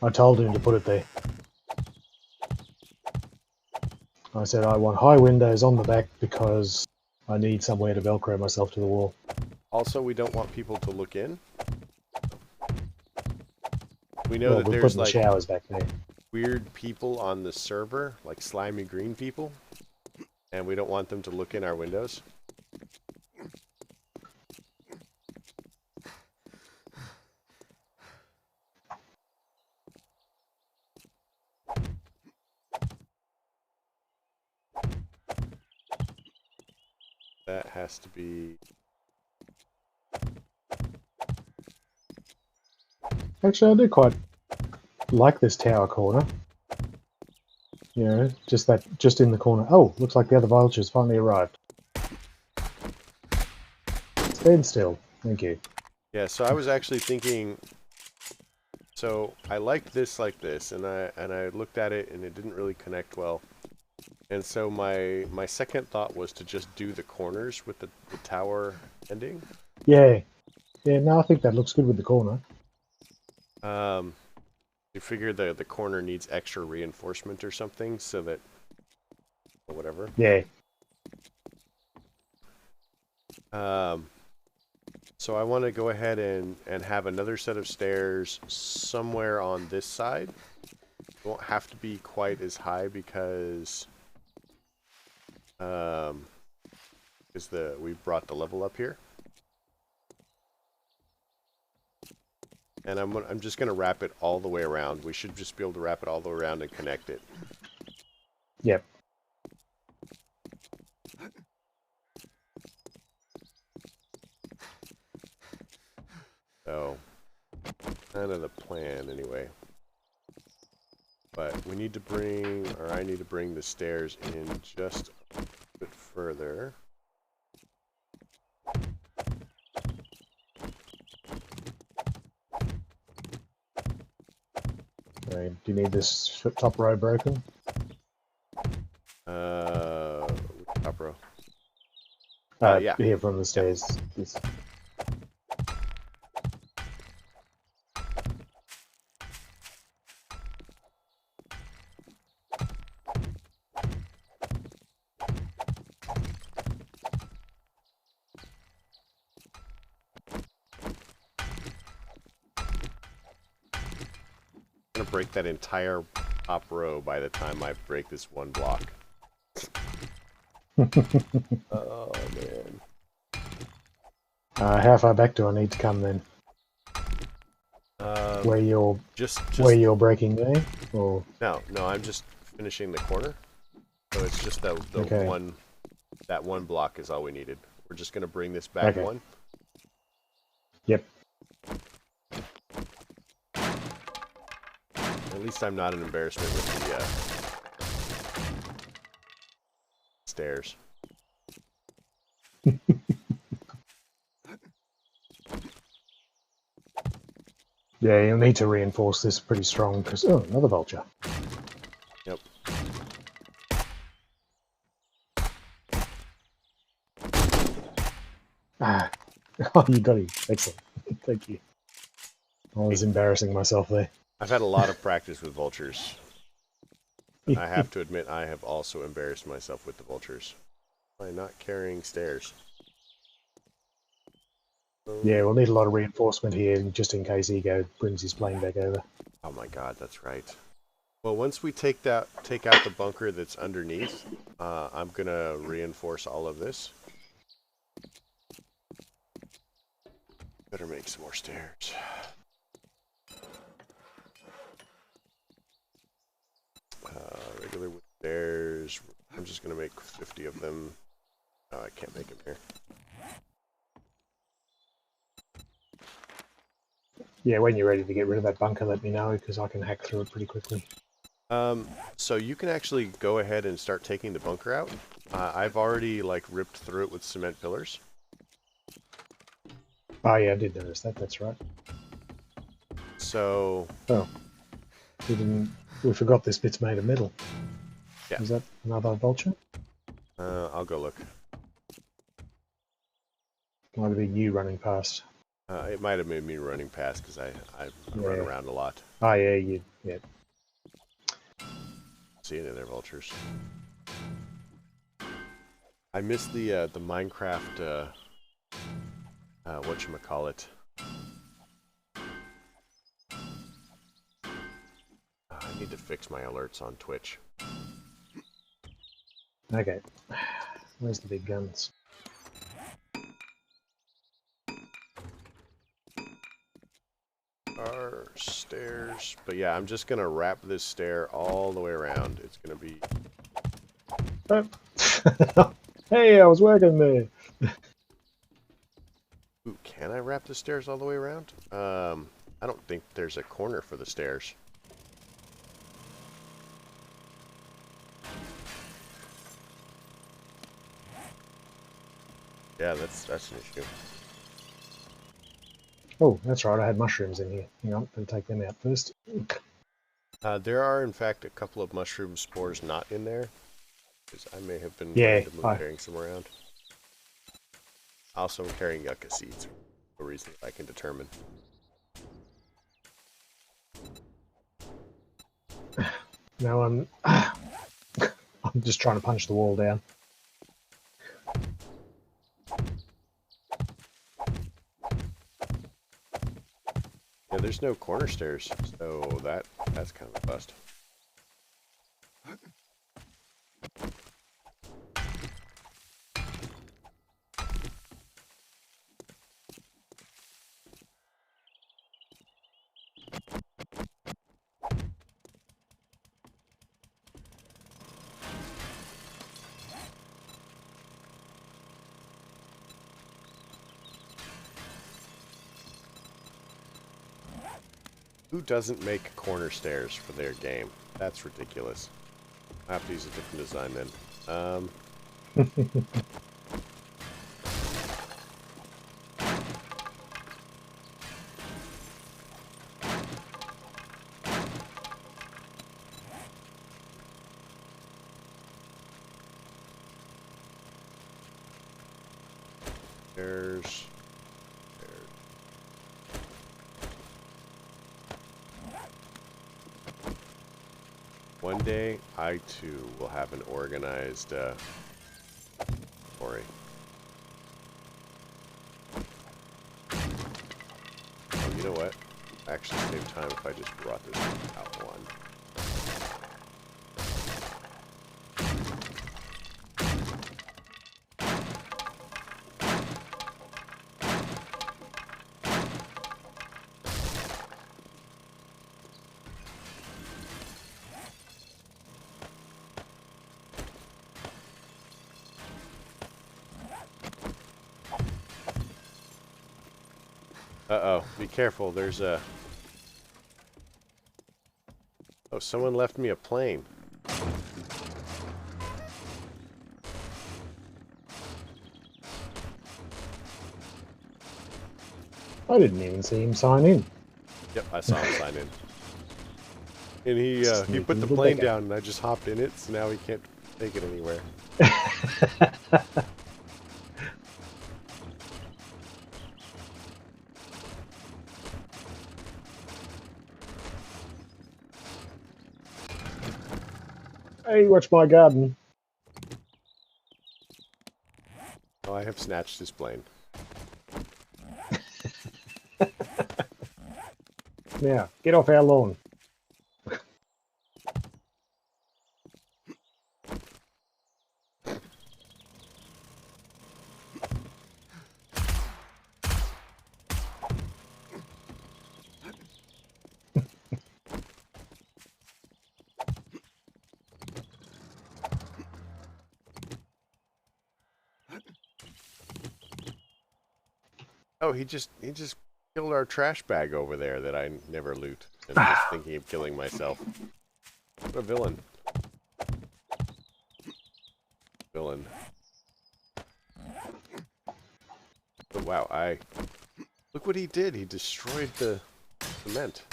I told him to put it there. I said I want high windows on the back because I need somewhere to Velcro myself to the wall. Also, we don't want people to look in. We know Well, that we're there's putting the like showers back there. weird people on the server, like slimy green people, and we don't want them to look in our windows. That has to be... Actually, I do quite like this tower corner. You know, just in the corner. Oh, looks like the other vultures finally arrived. Stand still. Thank you. Yeah, so I was actually thinking... So I liked this like this, and I looked at it, and it didn't really connect well. And so my second thought was to just do the corners with the tower ending. Yeah. Yeah, no, I think that looks good with the corner. You figure the corner needs extra reinforcement or something, so that... or whatever. Yeah. So I want to go ahead and have another set of stairs somewhere on this side. It won't have to be quite as high because we brought the level up here. And I'm just gonna wrap it all the way around. We should just be able to wrap it all the way around and connect it. Yep. So, kind of the plan anyway. But we need to bring, or I need to bring the stairs in just a bit further. Okay, do you need this top row broken? Top row. Yeah. Here from the stairs. Yeah. I'm gonna break that entire top row by the time I break this one block. Oh man. How far back do I need to come then? Where you're where you're breaking there, or no, I'm just finishing the corner. So it's just the okay. that one block is all we needed. We're just gonna bring this back one. Yep. At least I'm not an embarrassment with the stairs. Yeah, you'll need to reinforce this pretty strong because another vulture. Yep. Ah, oh, you got him. Excellent. Thank you. I was embarrassing myself there. I've had a lot of practice with vultures. I have to admit, I have also embarrassed myself with the vultures by not carrying stairs. Yeah, we'll need a lot of reinforcement here, just in case Ego brings his plane back over. Oh my god, that's right. Well, once we take out the bunker that's underneath, I'm gonna reinforce all of this. Better make some more stairs. Regular wood stairs. I'm just gonna make 50 of them. Oh, I can't make them here. Yeah, when you're ready to get rid of that bunker, let me know, because I can hack through it pretty quickly. So you can actually go ahead and start taking the bunker out. I've already, like, ripped through it with cement pillars. Oh yeah, I did notice that, that's right. So... Oh, We forgot this bit's made of metal. Yeah. Is that another vulture? I'll go look. Might have been you running past. It might have made me running past because I run around a lot. Oh yeah, yeah. See any other vultures? I missed the Minecraft whatchamacallit. I need to fix my alerts on Twitch. Okay. Where's the big guns? Our stairs. But yeah, I'm just gonna wrap this stair all the way around. It's gonna be... Hey, I was working there. Ooh, can I wrap the stairs all the way around? I don't think there's a corner for the stairs. Yeah, that's an issue. Oh, that's right. I had mushrooms in here. Hang on, better take them out first. There are, in fact, a couple of mushroom spores not in there. Because I may have been randomly carrying some around. Also, I'm carrying yucca seeds. For a reason I can determine. Now I'm just trying to punch the wall down. Yeah, there's no corner stairs, so that's kind of a bust. Who doesn't make corner stairs for their game? That's ridiculous. I have to use a different design then. There's... One day, I too will have an organized quarry. Oh, you know what? Actually, save time if I just brought this out one. Uh-oh, be careful, there's a... Oh, someone left me a plane. I didn't even see him sign in. Yep, I saw him sign in. And he put the plane down and I just hopped in it, so now he can't take it anywhere. Hey, watch my garden. Oh, I have snatched his plane. Now, get off our lawn. Oh, he just killed our trash bag over there that I never loot. And I'm just thinking of killing myself. What a villain. Villain. Oh, wow, look what he did. He destroyed the cement.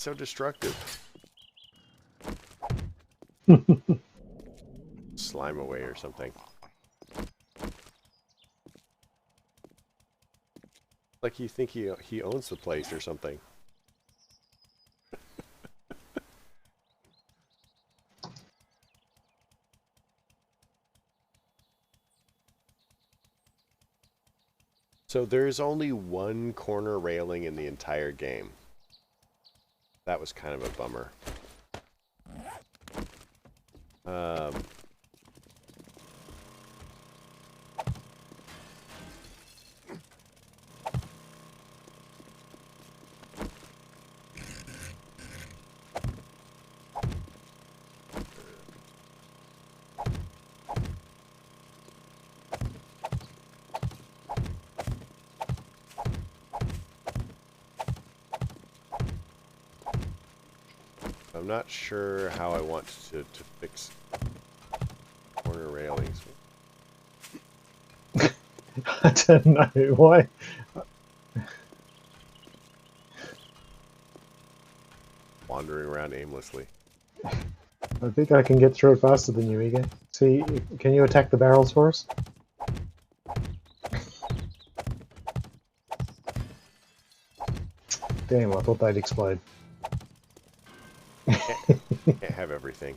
So destructive. Slime away or something. Like you think he owns the place or something. So there's only one corner railing in the entire game. That was kind of a bummer. I'm not sure how I want to fix corner railings. I don't know why. Wandering around aimlessly. I think I can get through it faster than you, Ego. See, can you attack the barrels for us? Damn, I thought they'd explode. Can't have everything.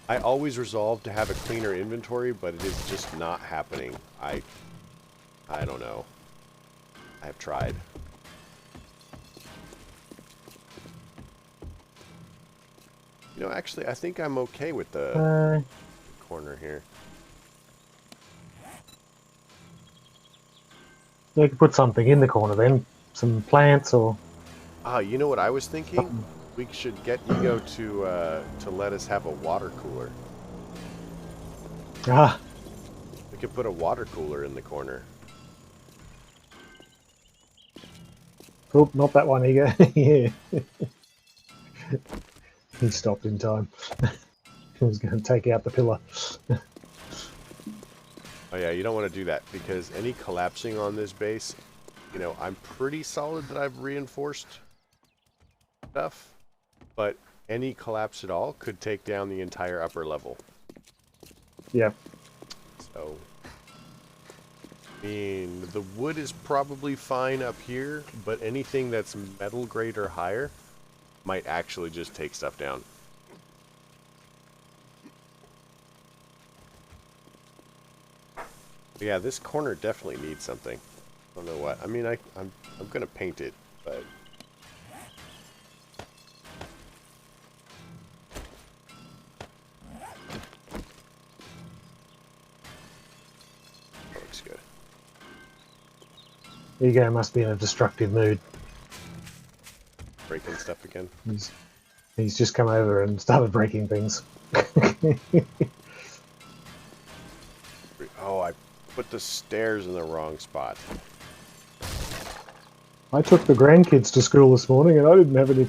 I always resolve to have a cleaner inventory, but it is just not happening. I don't know. I have tried. You know, actually, I think I'm okay with the corner here. You could put something in the corner then. Some plants or... Ah, you know what I was thinking? We should get Ego to let us have a water cooler. Ah, We could put a water cooler in the corner. oh, not that one, Ego. Yeah. He stopped in time. He was going to take out the pillar. Oh yeah, you don't want to do that, because any collapsing on this base, you know, I'm pretty solid that I've reinforced stuff, but any collapse at all could take down the entire upper level. Yep. So, I mean, the wood is probably fine up here, but anything that's metal grade or higher might actually just take stuff down. But yeah, this corner definitely needs something. I don't know what. I mean, I'm gonna paint it, but that looks good. Ego must be in a destructive mood. Breaking stuff again. He's just come over and started breaking things. Oh, I put the stairs in the wrong spot. I took the grandkids to school this morning and I didn't have any...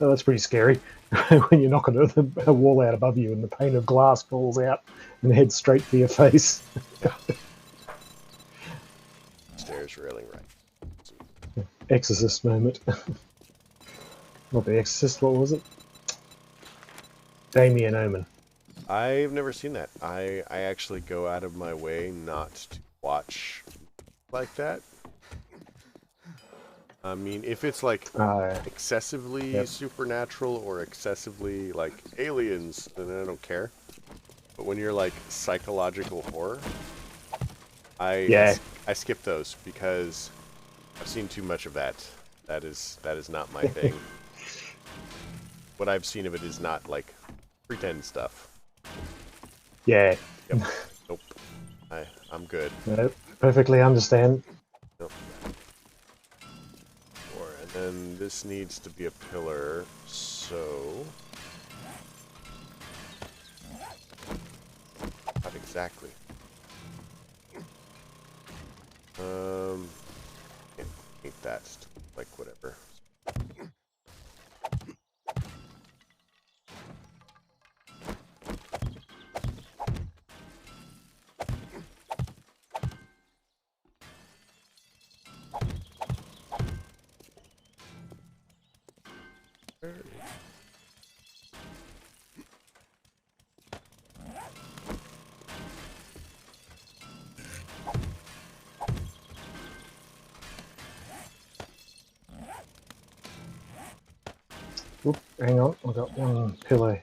Oh, that's pretty scary. When you knock a wall out above you and the pane of glass falls out and heads straight for your face. Stairs railing right. Exorcist moment. Not the Exorcist, what was it? Damien Omen. I've never seen that. I actually go out of my way not to watch like that. I mean, if it's like excessively supernatural or excessively like aliens, then I don't care. But when you're like psychological horror, I skip those because I've seen too much of that. That is not my thing. What I've seen of it is not like pretend stuff. Yeah. Yep. Nope. I'm good. No, perfectly understand. Nope. And then this needs to be a pillar, so... Not exactly. Can't paint that. Like whatever. Oop, hang on, I've got one pillar.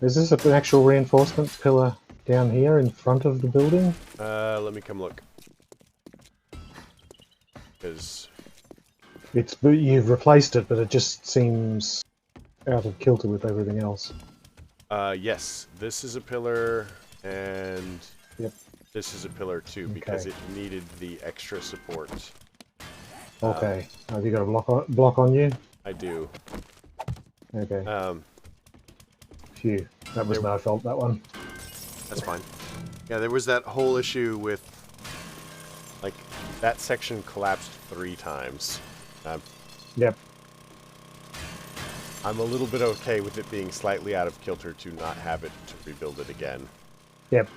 Is this an actual reinforcement pillar down here in front of the building? Let me come look. Because You've replaced it, but it just seems out of kilter with everything else. yes, this is a pillar, and Yep. this is a pillar too, because it needed the extra support. Okay. Have you got a block on you? I do. Okay. Phew. That was my fault, that one. That's fine. Yeah, there was that whole issue with, like, that section collapsed 3 times. Yep. I'm a little bit okay with it being slightly out of kilter to not have it to rebuild it again. Yep.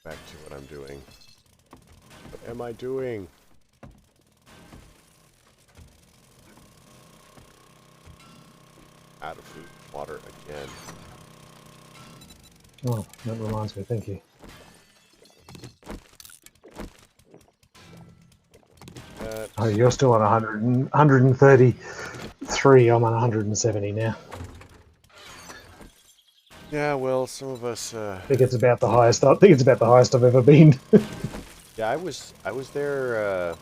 Back to what I'm doing. What am I doing? Out of food, water again. Oh, that reminds me, thank you. Oh, you're still on 133, I'm on 170 now. Yeah, well, some of us. I think it's about the highest. I think it's about the highest I've ever been. Yeah, I was there.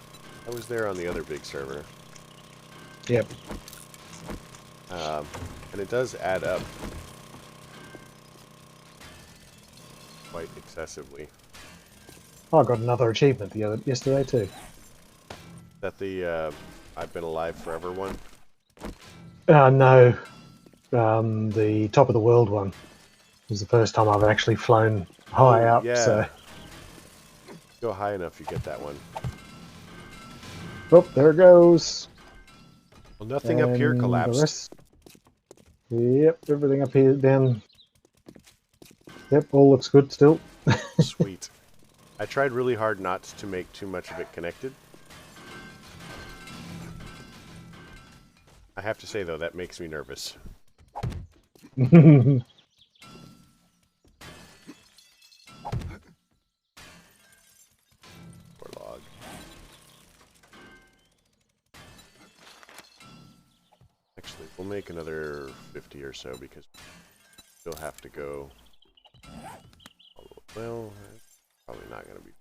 I was there on the other big server. Yep. And it does add up quite excessively. Oh, I got another achievement yesterday too. Is that the I've been alive forever one? No, the top of the world one. It was the first time I've actually flown high up. Yeah. So. Go high enough, you get that one. Oh, there it goes. Well, nothing up here collapsed. Yep, everything up here down. Yep, all looks good still. Sweet. I tried really hard not to make too much of it connected. I have to say, though, that makes me nervous. Poor log. Actually, we'll make another 50 or so because we'll have to go. Well, probably not going to be.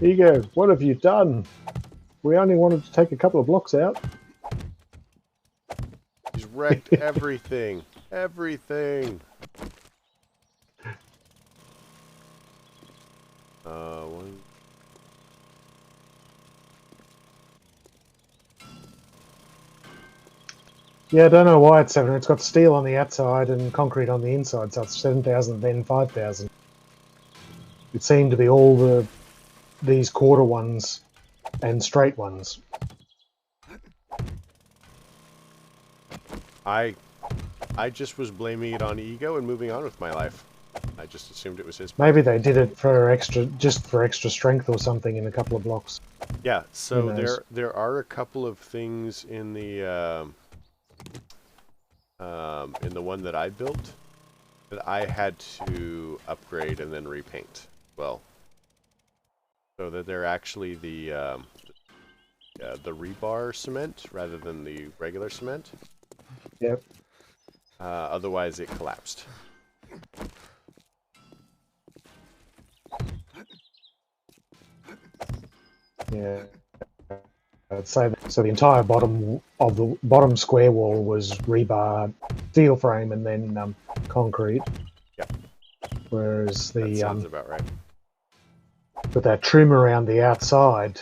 Ego, what have you done? We only wanted to take a couple of blocks out. He's wrecked everything. Everything. One. Yeah, I don't know why it's 7. It's got steel on the outside and concrete on the inside, so it's 7,000, then 5,000. It seemed to be all these quarter ones and straight ones. I just was blaming it on ego and moving on with my life. I just assumed it was his. Maybe they did it for just for extra strength or something in a couple of blocks. Yeah, so there are a couple of things in the one that I built that I had to upgrade and then repaint. Well, so that they're actually the rebar cement rather than the regular cement. Yep. Otherwise, it collapsed. Yeah. I'd say that. So the entire bottom of the bottom square wall was rebar, steel frame, and then concrete. Yep. Whereas That the sounds about right. with that trim around the outside,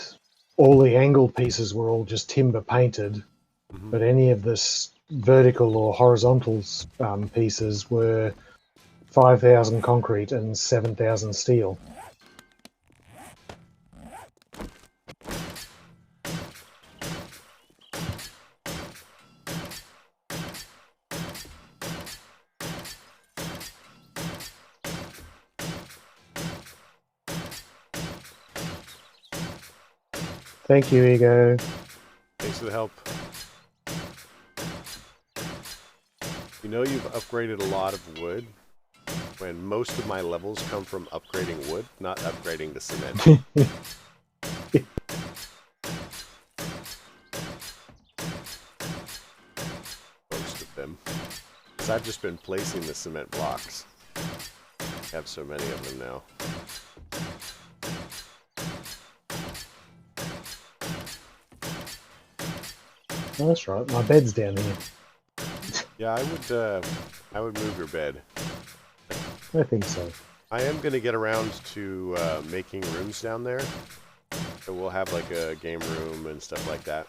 all the angled pieces were all just timber painted, but any of this vertical or horizontal pieces were 5,000 concrete and 7,000 steel. Thank you, Ego. Thanks for the help. You know you've upgraded a lot of wood when most of my levels come from upgrading wood, not upgrading the cement. Most of them. Because I've just been placing the cement blocks. I have so many of them now. Oh, that's right. My bed's down here. Yeah, I would move your bed. I think so. I am going to get around to making rooms down there. So we'll have like a game room and stuff like that.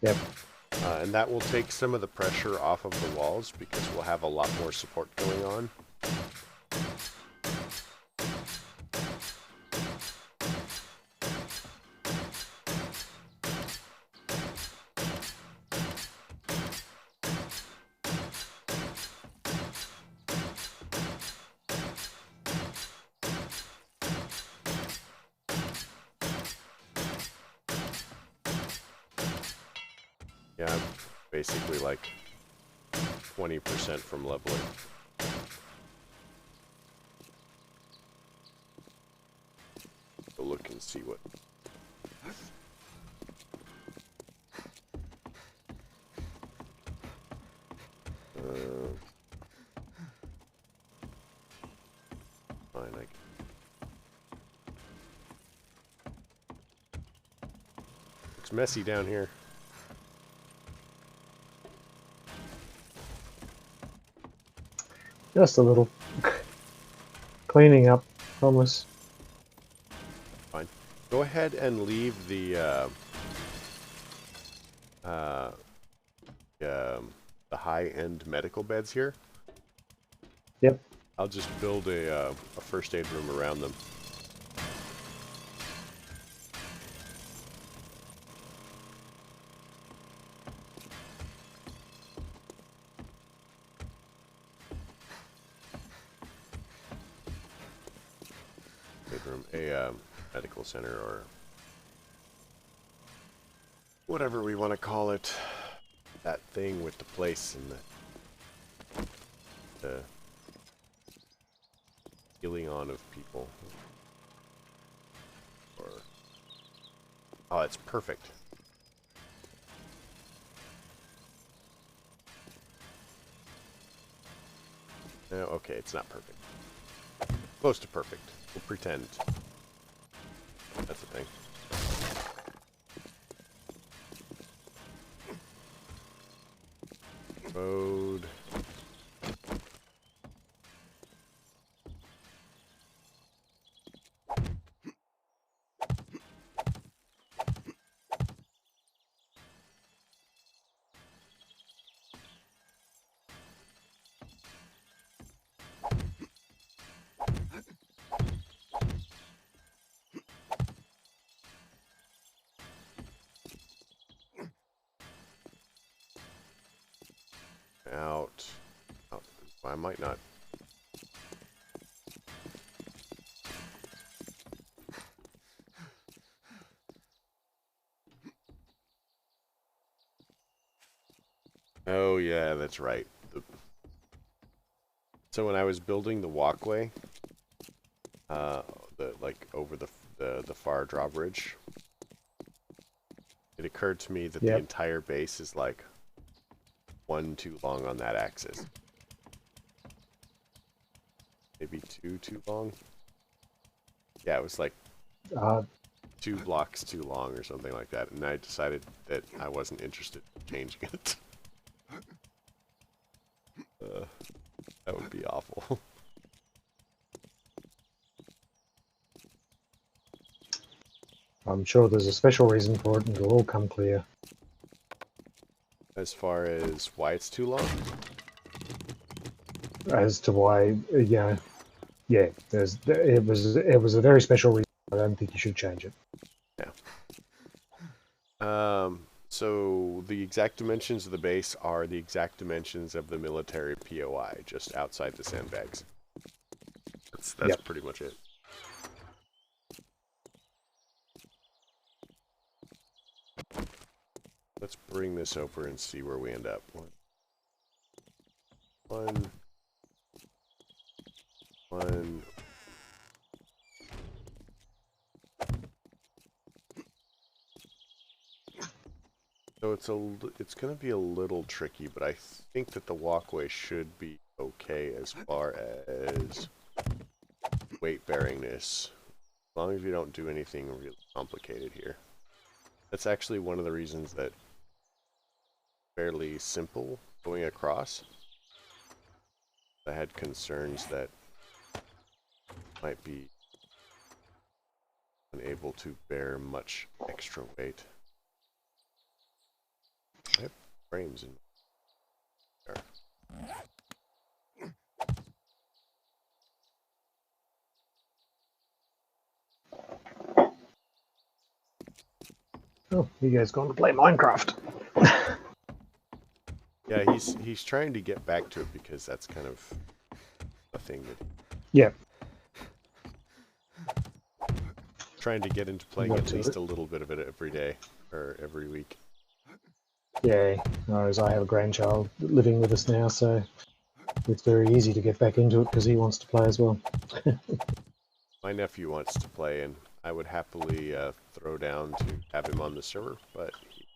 Yep. And that will take some of the pressure off of the walls because we'll have a lot more support going on. Yeah, I'm basically like 20% from leveling. Go look and see what. Fine, I can. Looks messy down here. Just a little. Cleaning up, promise. Fine. Go ahead and leave the high-end medical beds here. Yep. I'll just build a first aid room around them. Bedroom, a medical center or whatever we want to call it. That thing with the place and the healing on of people. Or oh, it's perfect. No, okay, it's not perfect. Close to perfect. We'll pretend. That's the thing. Road. Out. Out. I might not. Oh yeah, that's right. So when I was building the walkway, like over the far drawbridge, it occurred to me that the Yep. entire base is like one too long on that axis. Maybe two too long. Yeah, it was like 2 blocks too long or something like that, and I decided that I wasn't interested in changing it. That would be awful. I'm sure there's a special reason for it, and it'll all come clear. As far as why it's too long? As to why, yeah, it was a very special reason. I don't think you should change it. Yeah. So the exact dimensions of the base are the exact dimensions of the military POI, just outside the sandbags. That's pretty much it. Let's bring this over and see where we end up. One. So it's going to be a little tricky, but I think that the walkway should be okay as far as weight bearingness, as long as we don't do anything really complicated here. That's actually one of the reasons that fairly simple going across. I had concerns that might be unable to bear much extra weight. I have frames in there. Oh, you guys going to play Minecraft? Yeah, he's trying to get back to it because that's kind of a thing that. Yeah. Trying to get into playing at least a little bit of it every day or every week. Yeah, whereas I have a grandchild living with us now, so it's very easy to get back into it because he wants to play as well. My nephew wants to play, and I would happily throw down to have him on the server, but he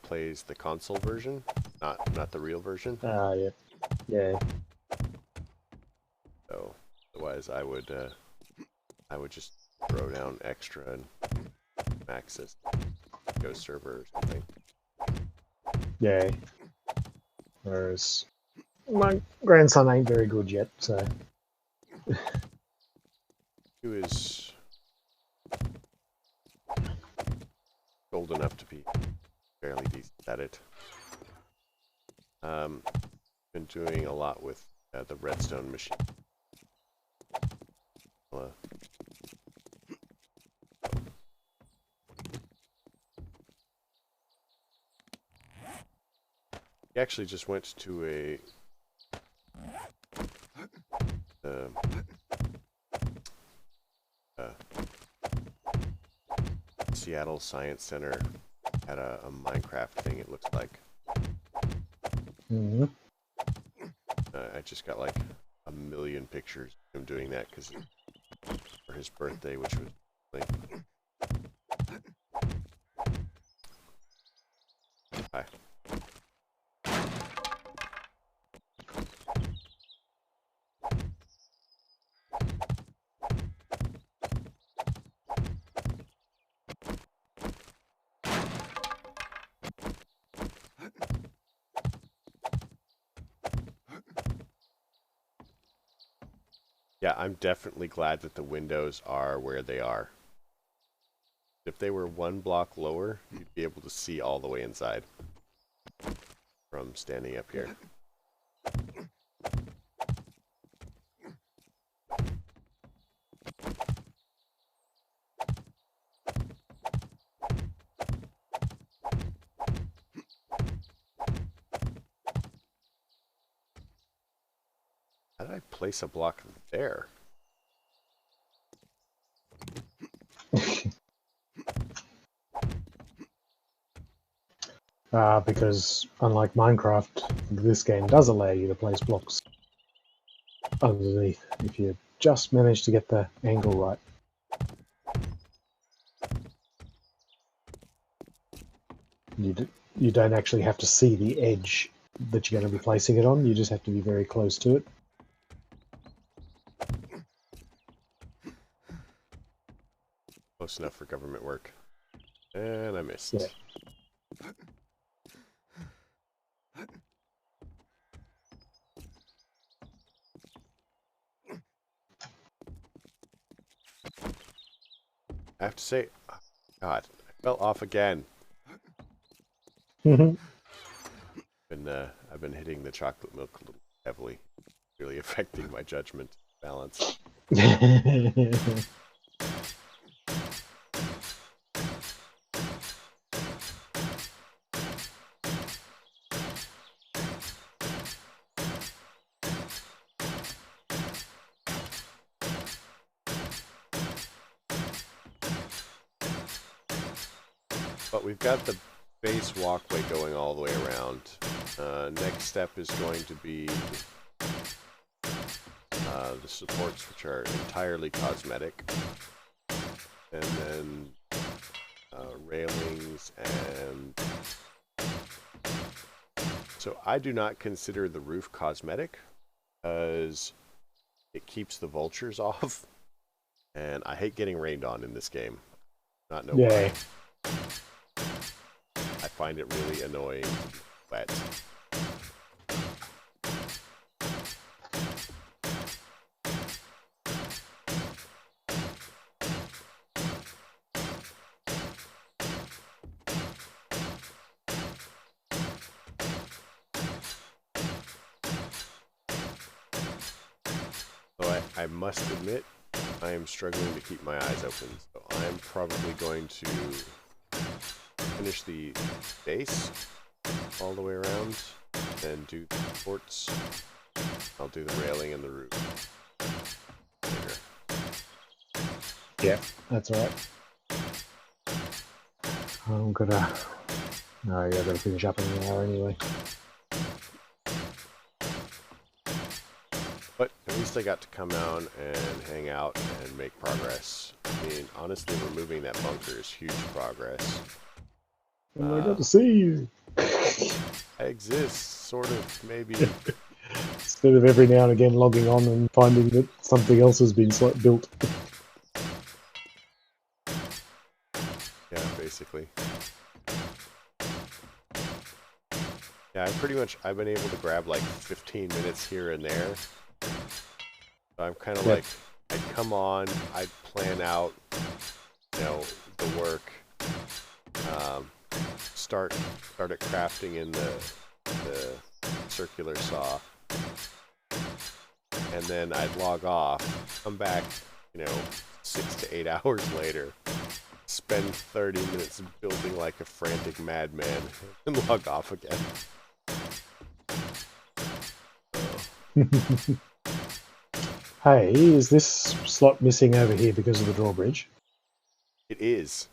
plays the console version, not the real version. Yeah. Yeah. So otherwise, I would just throw down extra and access Go server or something. Yeah. Whereas my grandson ain't very good yet, so. He is old enough to be fairly decent at it. Been doing a lot with the redstone machine. He actually just went to a Seattle Science Center had a Minecraft thing, it looks like. Mm-hmm. I just got like 1 million pictures of him doing that because for his birthday, which was like. Hi. Yeah, I'm definitely glad that the windows are where they are. If they were 1 block lower, you'd be able to see all the way inside from standing up here. How did I place a block there? Because unlike Minecraft, this game does allow you to place blocks underneath if you just manage to get the angle right. you don't actually have to see the edge that you're going to be placing it on. You just have to be very close to it. Close enough for government work. And I missed. Yeah. I have to say, oh, God, I fell off again. Mhm. I've been hitting the chocolate milk a little heavily, really affecting my judgment balance. But we've got the base walkway going all the way around. Next step is going to be the supports, which are entirely cosmetic. And then railings and... So I do not consider the roof cosmetic, because it keeps the vultures off. And I hate getting rained on in this game. Not know why. I find it really annoying to be wet. So I must admit, I am struggling to keep my eyes open. So I'm probably going to finish the base all the way around and do the supports. I'll do the railing and the roof later. Yeah, that's all right. I'm gonna... No, yeah, I've got to finish up in an hour anyway. But at least I got to come out and hang out and make progress. I mean, honestly, removing that bunker is huge progress. I got to see you. I exist, sort of, maybe. Instead of every now and again logging on and finding that something else has been built. Yeah, basically. Yeah, I've been able to grab like 15 minutes here and there. So I'm kind of like, I'd come on, I'd plan out, you know, the work, start at crafting in the circular saw, and then I'd log off, come back, you know, 6 to 8 hours later, spend 30 minutes building like a frantic madman, and log off again. Hey, is this slot missing over here because of the drawbridge? It is.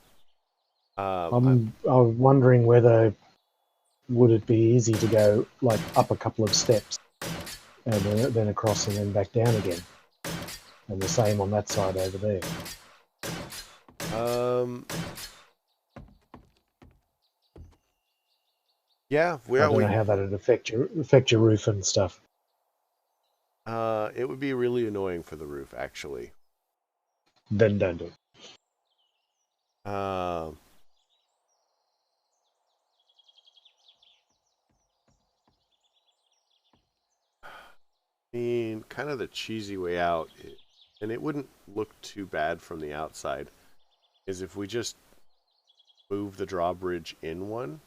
I'm wondering whether would it be easy to go like up a couple of steps and then across and then back down again, and the same on that side over there. Yeah, I don't know how that would affect your roof and stuff. It would be really annoying for the roof, actually. Then don't do it. I mean, kind of the cheesy way out, and it wouldn't look too bad from the outside, is if we just move the drawbridge in one.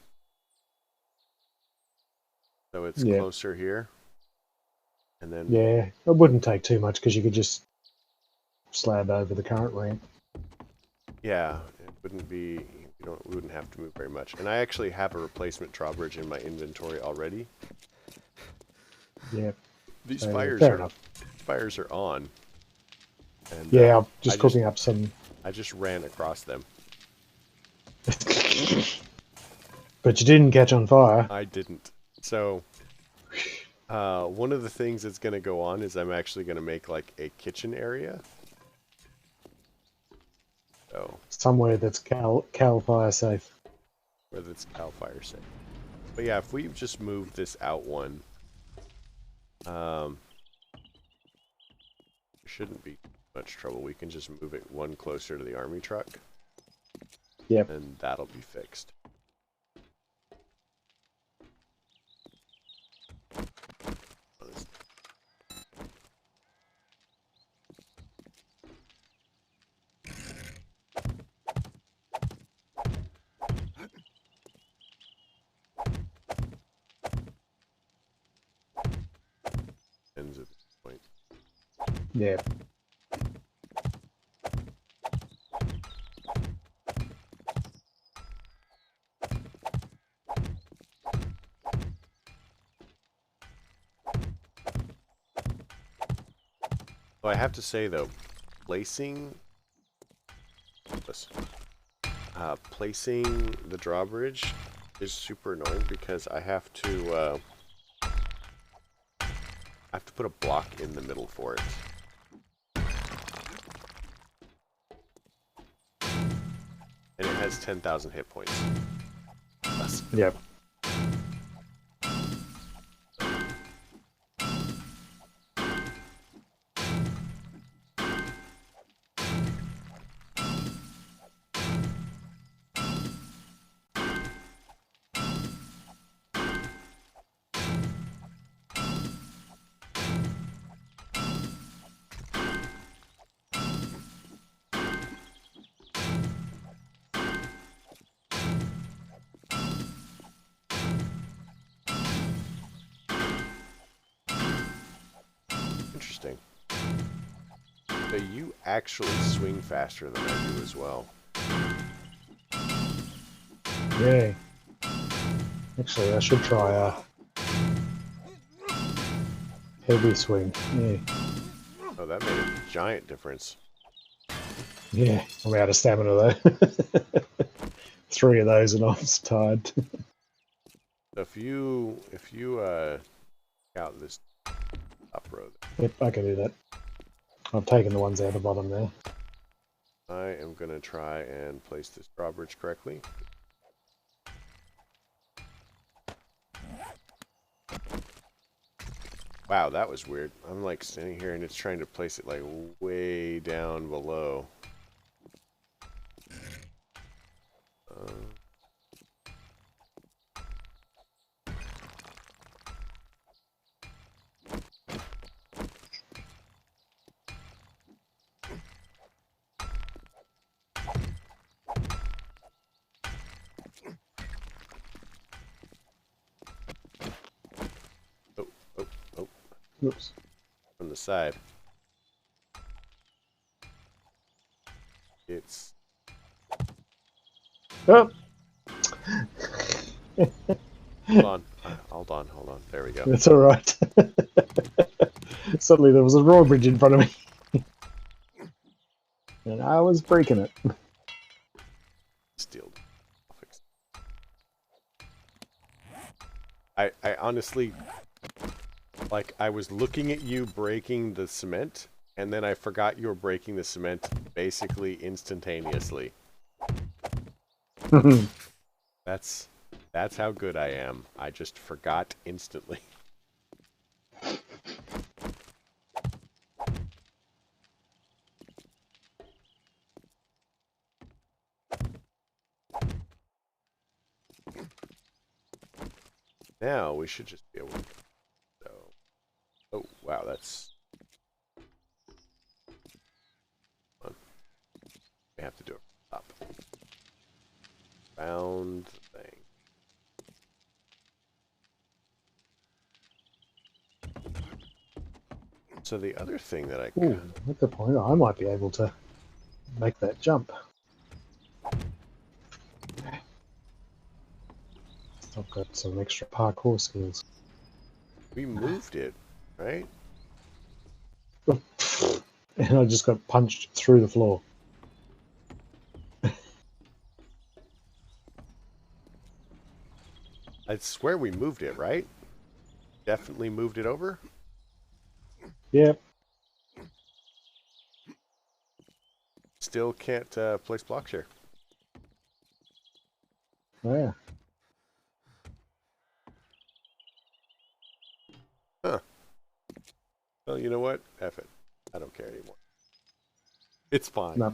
So it's closer here. And then... Yeah, it wouldn't take too much because you could just slab over the current ramp. Yeah, it wouldn't be... we wouldn't have to move very much. And I actually have a replacement drawbridge in my inventory already. Yeah. These fires are on. And, yeah, I'm just cooking up some... I just ran across them. But you didn't catch on fire. I didn't. So, one of the things that's going to go on is I'm actually going to make like a kitchen area. So somewhere that's cal fire safe. whether it's Cal Fire safe. But yeah, if we just move this out one, there shouldn't be much trouble. We can just move it one closer to the army truck. Yep. And that'll be fixed. Ends at this point. Yeah. Well, I have to say though, placing the drawbridge is super annoying because I have to put a block in the middle for it. And it has 10,000 hit points. Yep. Interesting. So you actually swing faster than I do as well. Yay. Actually, I should try a heavy swing. Yeah. Oh, that made a giant difference. Yeah. I'm out of stamina though. 3 of those and I'm tired. So if you out this up road, Yep, I can do that. I've taken the ones out the bottom there. I am gonna try and place this drawbridge correctly. Wow, that was weird. I'm like standing here and it's trying to place it like way down below. Oh, Oops. from the side. It's Oh! hold on. There we go. That's alright. Suddenly there was a drawbridge in front of me. And I was breaking it. Steel. I honestly, like, I was looking at you breaking the cement, and then I forgot you were breaking the cement basically instantaneously. That's how good I am. I just forgot instantly. Now we should just be able to go. Oh, wow, that's... Hold on. We have to do it up. Round the thing. So the other thing that I could... Ooh, at the point I might be able to make that jump. I've got some extra parkour skills. We moved it, right? And I just got punched through the floor. I swear we moved it, right? Definitely moved it over? Yep. Still can't place blocks here. Oh, yeah. Huh. Well, you know what? F it. I don't care anymore. It's fine. No.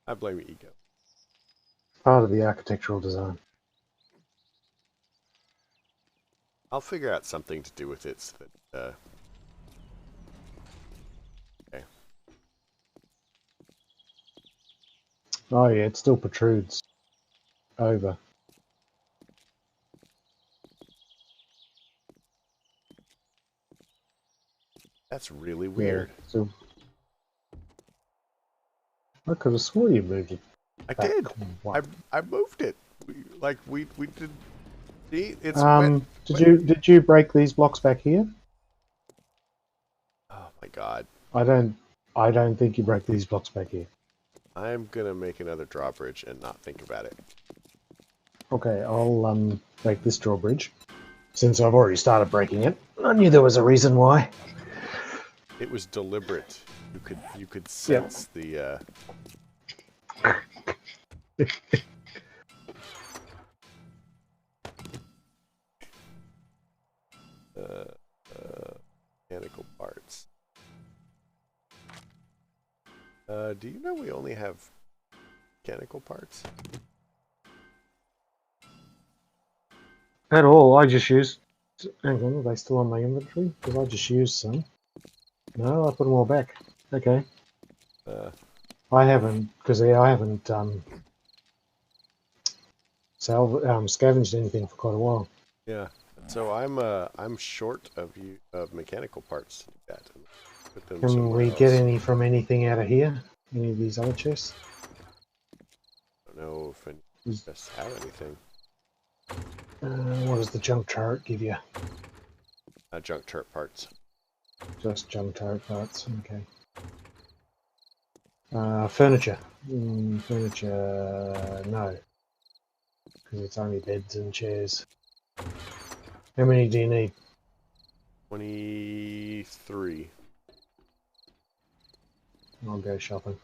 I blame ego. Part of the architectural design. I'll figure out something to do with it so that, okay. Oh, yeah, it still protrudes over. That's really weird. Yeah, so I could have swore you moved it I back. did. What? I moved it. We did. See, it's wet. Did you break these blocks back here? Oh my god. I don't think you broke these blocks back here. I'm gonna make another drawbridge and not think about it. Okay, I'll break this drawbridge. Since I've already started breaking it, I knew there was a reason why. It was deliberate. You could sense the mechanical parts. Do you know we only have mechanical parts? At all, I just used... Hang on, are they still on my inventory? Because I just used some. No, I put them all back. Okay. I haven't, because I haven't scavenged anything for quite a while. Yeah. So I'm short of mechanical parts. Put them Can somewhere we else. get any from anything out of here? Any of these other chests? I don't know if any chests have anything. What does the junk turret give you? Junk turret parts. Just junk turret parts, okay. Furniture. Furniture, no. Because it's only beds and chairs. How many do you need? 23. I'll go shopping.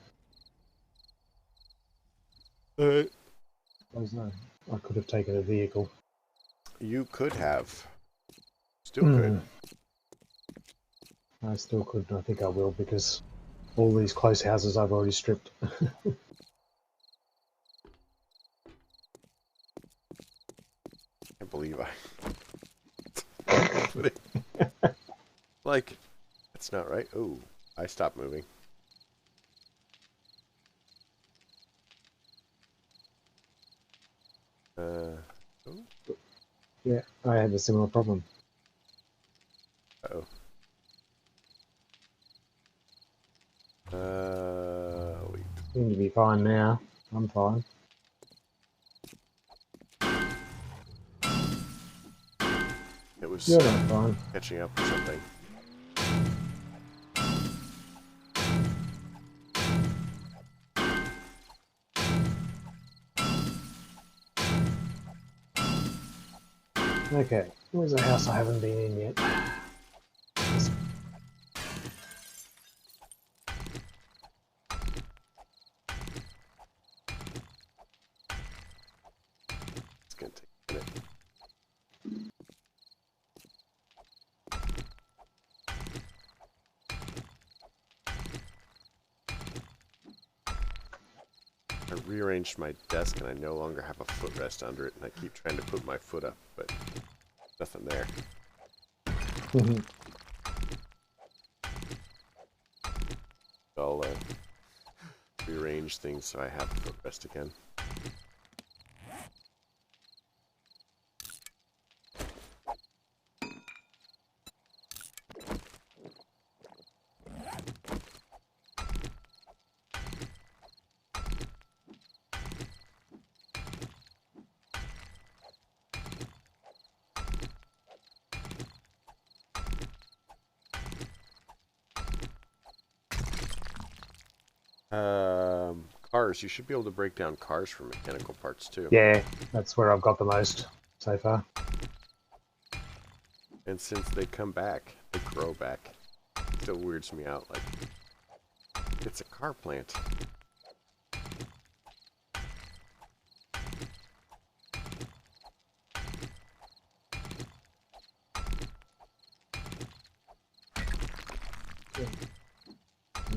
No. I could have taken a vehicle. You could have. Still could. I still could, and I think I will, because all these close houses I've already stripped. I can't believe I put it. Like, that's not right. Oh, I stopped moving. Oh. Yeah, I had a similar problem. Uh-oh. Wait. Seem to be fine now. I'm fine. It was You're not fine. catching up or something. Okay, where's a house I haven't been in yet? It's gonna take a minute. I rearranged my desk and I no longer have a footrest under it, and I keep trying to put my foot up, but nothing there. I'll rearrange things so I have a footrest again. Cars. You should be able to break down cars for mechanical parts too. Yeah, that's where I've got the most so far. And since they come back, they grow back. It still weirds me out. Like, it's a car plant.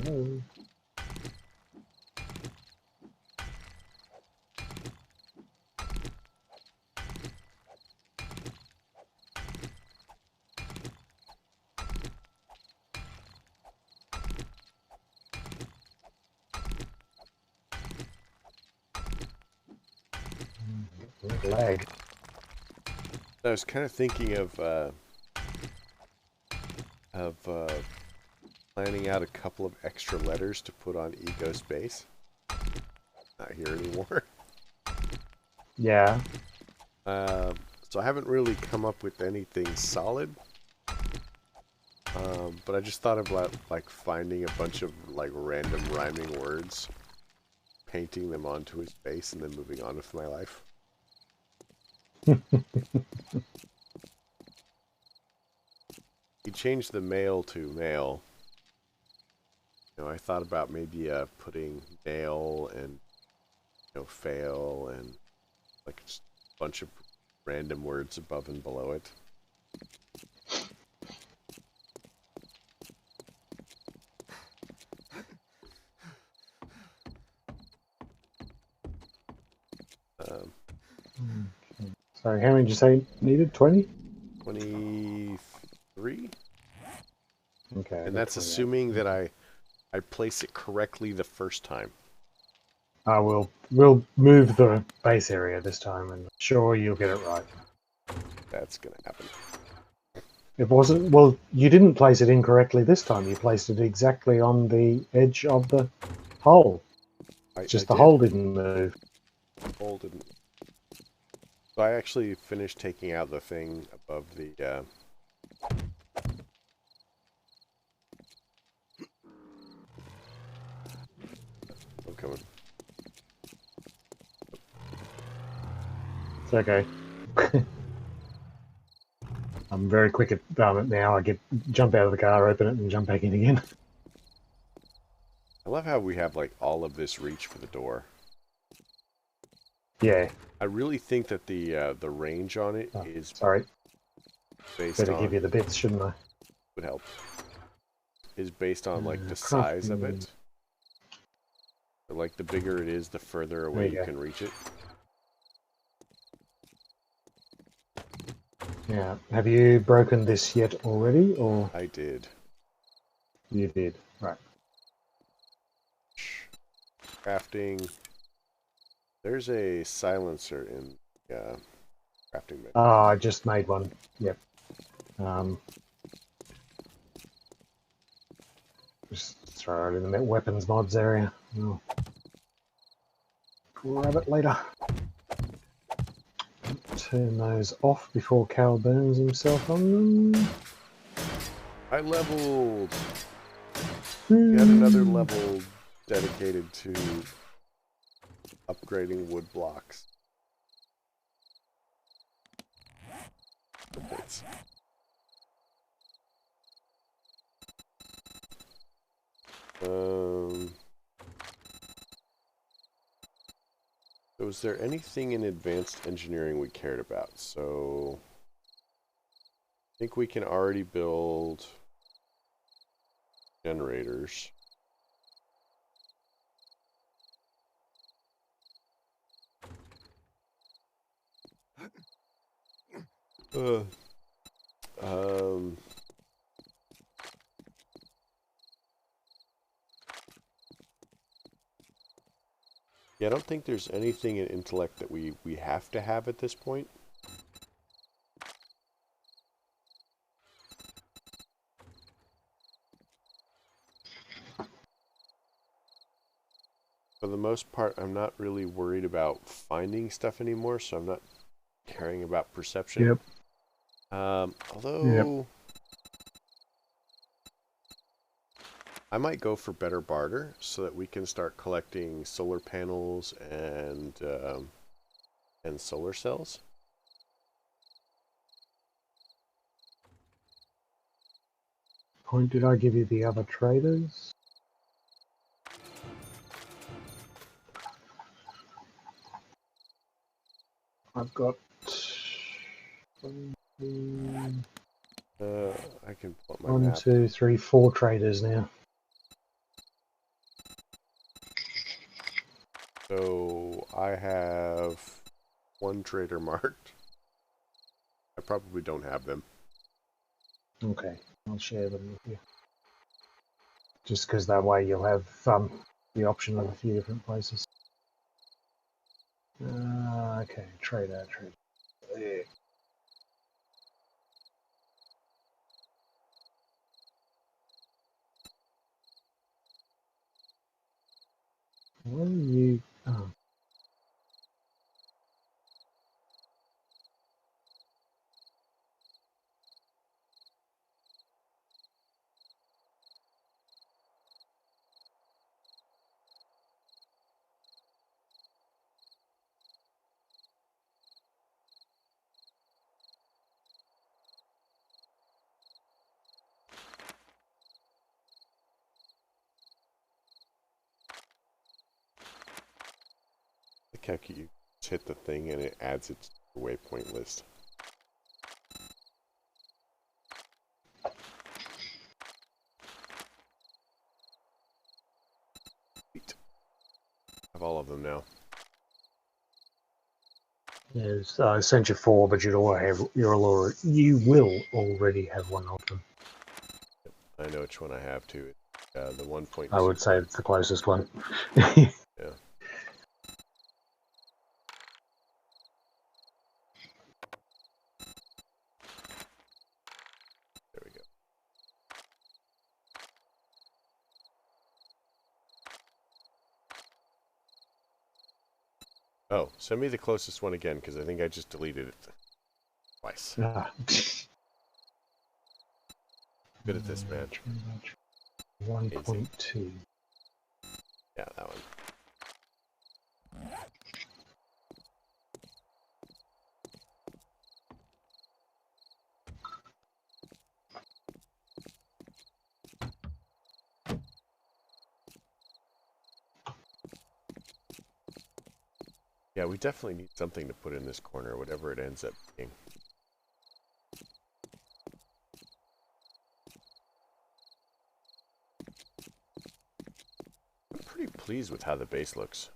No. Lag. I was kind of thinking of planning out a couple of extra letters to put on ego space. Not here anymore. Yeah. So I haven't really come up with anything solid. But I just thought about like finding a bunch of like random rhyming words, painting them onto his face, and then moving on with my life. He changed the male to male. You know, I thought about maybe putting male and fail and like just a bunch of random words above and below it. Sorry, how many did you say needed? 20? 23? Okay. And that's assuming that I place it correctly the first time. We'll move the base area this time, and sure you'll get it right. That's gonna happen. It wasn't. Well, you didn't place it incorrectly this time. You placed it exactly on the edge of the hole. Just the hole didn't move. The hole didn't. So I actually finished taking out the thing above the. I'm coming. It's okay. I'm very quick at it now. I jump out of the car, open it, and jump back in again. I love how we have like all of this reach for the door. Yeah. I really think that the range on it is sorry. Based Better on give you the bits, shouldn't I? would help. Is based on like the size of it. So, like the bigger it is, the further away you can reach it. Yeah. Have you broken this yet already, or? I did. You did. Right. Crafting. There's a silencer in crafting menu. Ah, I just made one. Yep. Just throw it in the weapons mods area. I'll grab it later. Turn those off before Cal burns himself on them. I leveled. We had another level dedicated to upgrading wood blocks. Thanks. Was there anything in advanced engineering we cared about? So I think we can already build generators. Yeah, I don't think there's anything in intellect that we have to have at this point. For the most part, I'm not really worried about finding stuff anymore, so I'm not caring about perception. Yep. Although I might go for better barter so that we can start collecting solar panels and solar cells. Point did I give you the other traders? I've got I can pull up my One, map. 2, 3, 4 traders now. So I have one trader marked. I probably don't have them. Okay, I'll share them with you. Just because that way you'll have the option of a few different places. Okay, trader. There. What are you? Oh. Look how cute. You just hit the thing and it adds it to the waypoint list. Sweet. I have all of them now. Yes, I sent you 4, but you will already have one of them. I know which one I have too. The 1.2. I would say it's the closest one. Yeah. There we go. Oh, send me the closest one again, because I think I just deleted it twice. Ah. Good at this, man. 1.2. Yeah, that one. Yeah, we definitely need something to put in this corner, whatever it ends up being. I'm pretty pleased with how the base looks.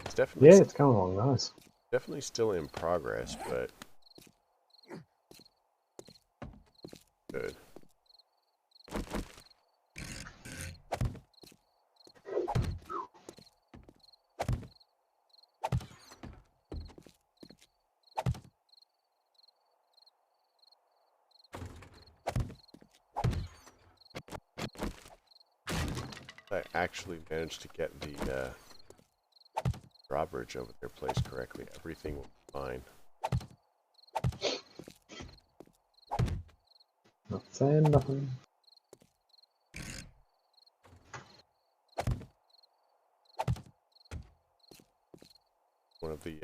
It's definitely, Yeah, it's coming along nice. definitely still in progress, but good. I actually managed to get the drawbridge over there placed correctly. Everything will be fine. Not saying nothing. One of the you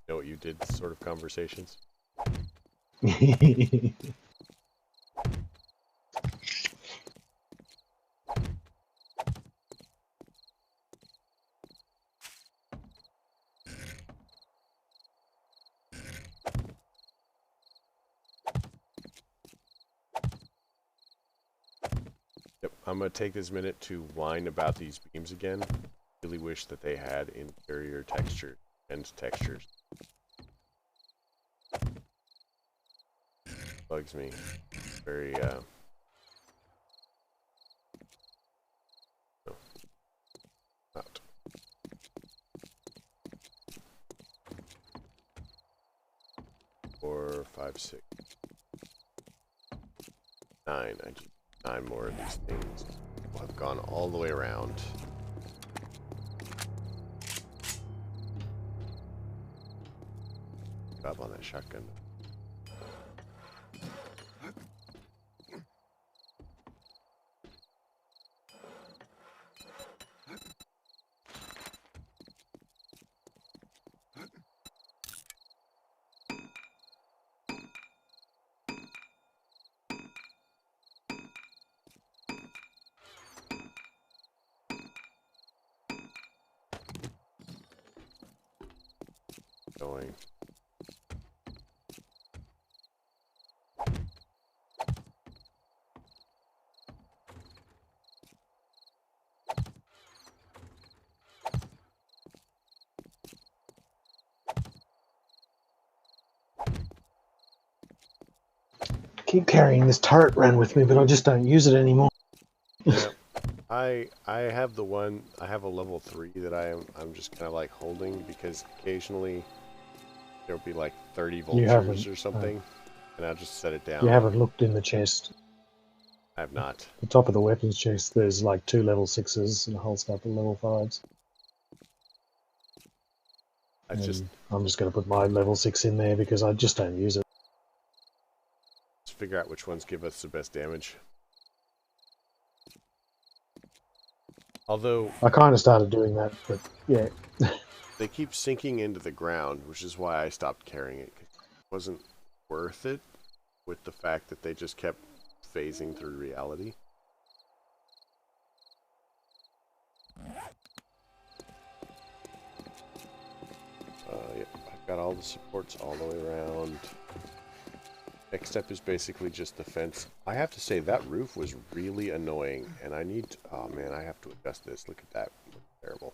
know what you did sort of conversations. Yep, I'm going to take this minute to whine about these beams again. Really wish that they had interior texture and textures. Bugs me. Very, no, not. 4, 5, 6, 9. I just 9 more of these things. I've gone all the way around. Grab on that shotgun. Going. keep carrying this turret around with me, but I just don't use it anymore. Yeah. I have the one. I have a level 3 that I'm just kind of like holding because occasionally there'll be like 30 You vultures haven't. or something, and I'll just set it You down. haven't looked in the chest. I have not. The top of the weapons chest, there's like 2 level 6s and a whole stack of level 5s. I just I'm just going to put my level 6 in there because I just don't use it. figure out which ones give us the best damage. Although I kind of started doing that, but yeah. they keep sinking into the ground, which is why I stopped carrying it. 'Cause it wasn't worth it with the fact that they just kept phasing through reality. Yep, I've got all the supports all the way around. Next step is basically just the fence. I have to say that roof was really annoying, and I need to, oh man, I have to adjust this. Look at that. It looks terrible.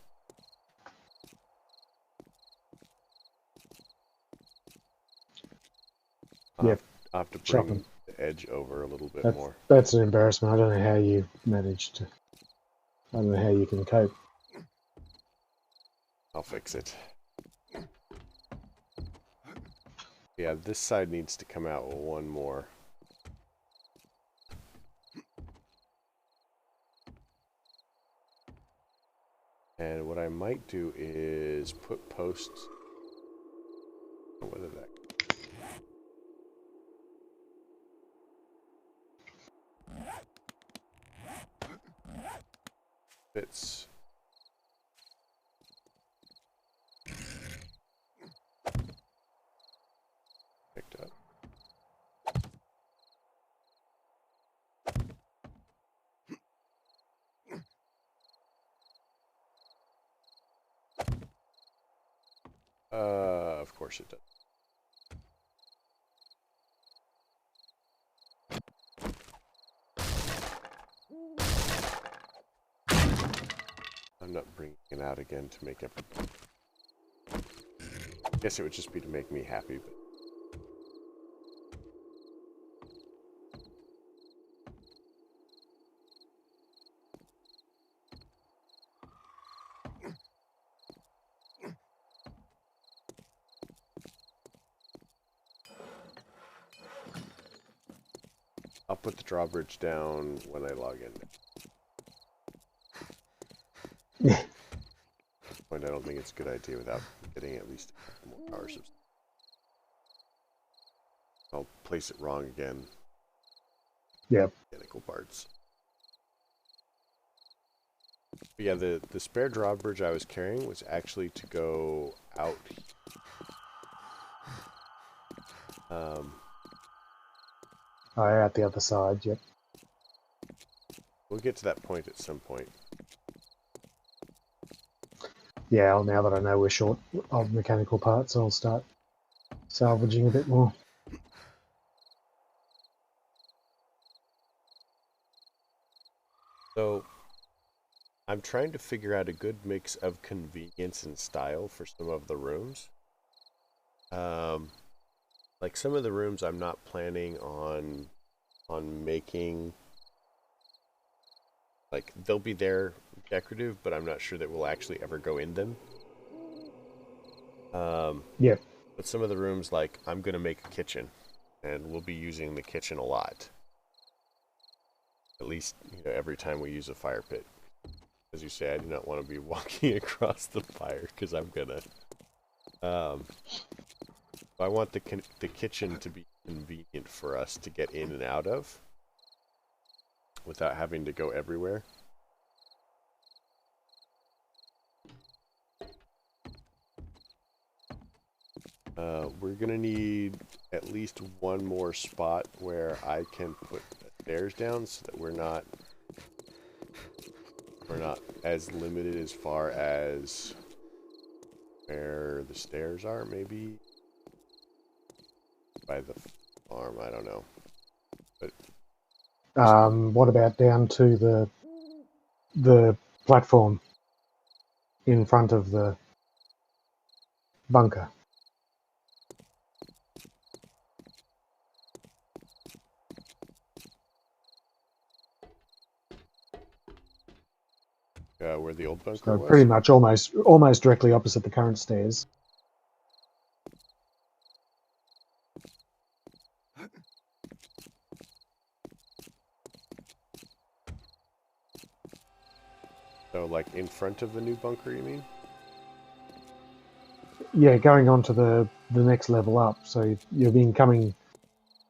Yep. I'll have to bring Chopping. the edge over a little bit more. That's an embarrassment. I don't know how you managed to. I don't know how you can cope. I'll fix it. Yeah, this side needs to come out one more. And what I might do is put posts. What is that? Fits. Picked up. Of course it does. I'm not bringing it out again to make everybody. I guess it would just be to make me happy, but. I'll put the drawbridge down when I log in. Point, I don't think it's a good idea without getting at least more power subs. I'll place it wrong again. Yep. Identical parts. But yeah, the spare drawbridge I was carrying was actually to go out. Out the other side. Yep. We'll get to that point at some point. Yeah. Now that I know we're short of mechanical parts, I'll start salvaging a bit more. So I'm trying to figure out a good mix of convenience and style for some of the rooms. Like some of the rooms I'm not planning on making, like they'll be there decorative, but I'm not sure that we'll actually ever go in them. Yep. But some of the rooms, like I'm gonna make a kitchen, and we'll be using the kitchen a lot. At least, every time we use a fire pit. As you say, I do not want to be walking across the fire because I'm gonna. I want the kitchen to be convenient for us to get in and out of without having to go everywhere. We're gonna need at least one more spot where I can put the stairs down so that we're not as limited as far as where the stairs are. Maybe by the farm, I don't know. But what about down to the platform in front of the bunker? where the old bunker So was? pretty much almost directly opposite the current stairs. So, like, in front of the new bunker, you mean? Yeah, going on to the next level up. So you mean coming,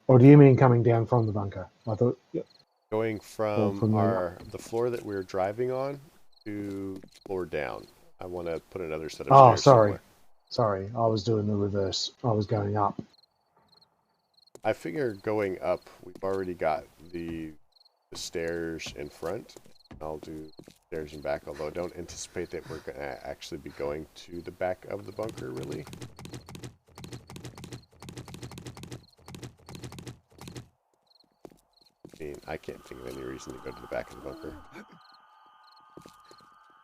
or do you mean coming down from the bunker? I thought, yeah, Going or from from the floor that we were driving on to floor down. I want to put another set of Oh, stairs sorry, somewhere. sorry. I was doing the reverse. I was going up. I figure going up, we've already got the stairs in front. I'll do stairs in back, although I don't anticipate that we're going to actually be going to the back of the bunker, really. I mean, I can't think of any reason to go to the back of the bunker.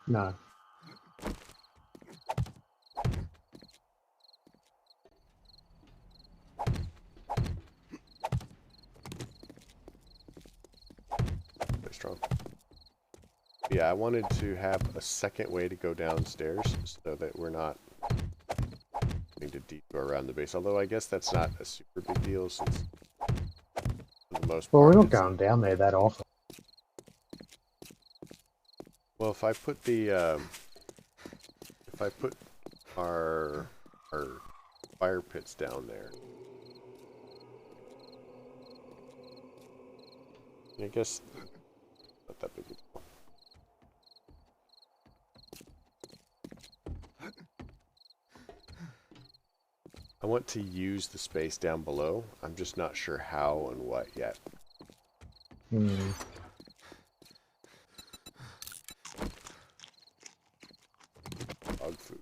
No. Very strong. Yeah, I wanted to have a second way to go downstairs so that we're not having to detour around the base. Although I guess that's not a super big deal since for the most Well, we're part not it's... going down there that often. Well, if I put our fire pits down there, I guess not that big a deal. I want to use the space down below. I'm just not sure how and what yet. Hmm. Dog food.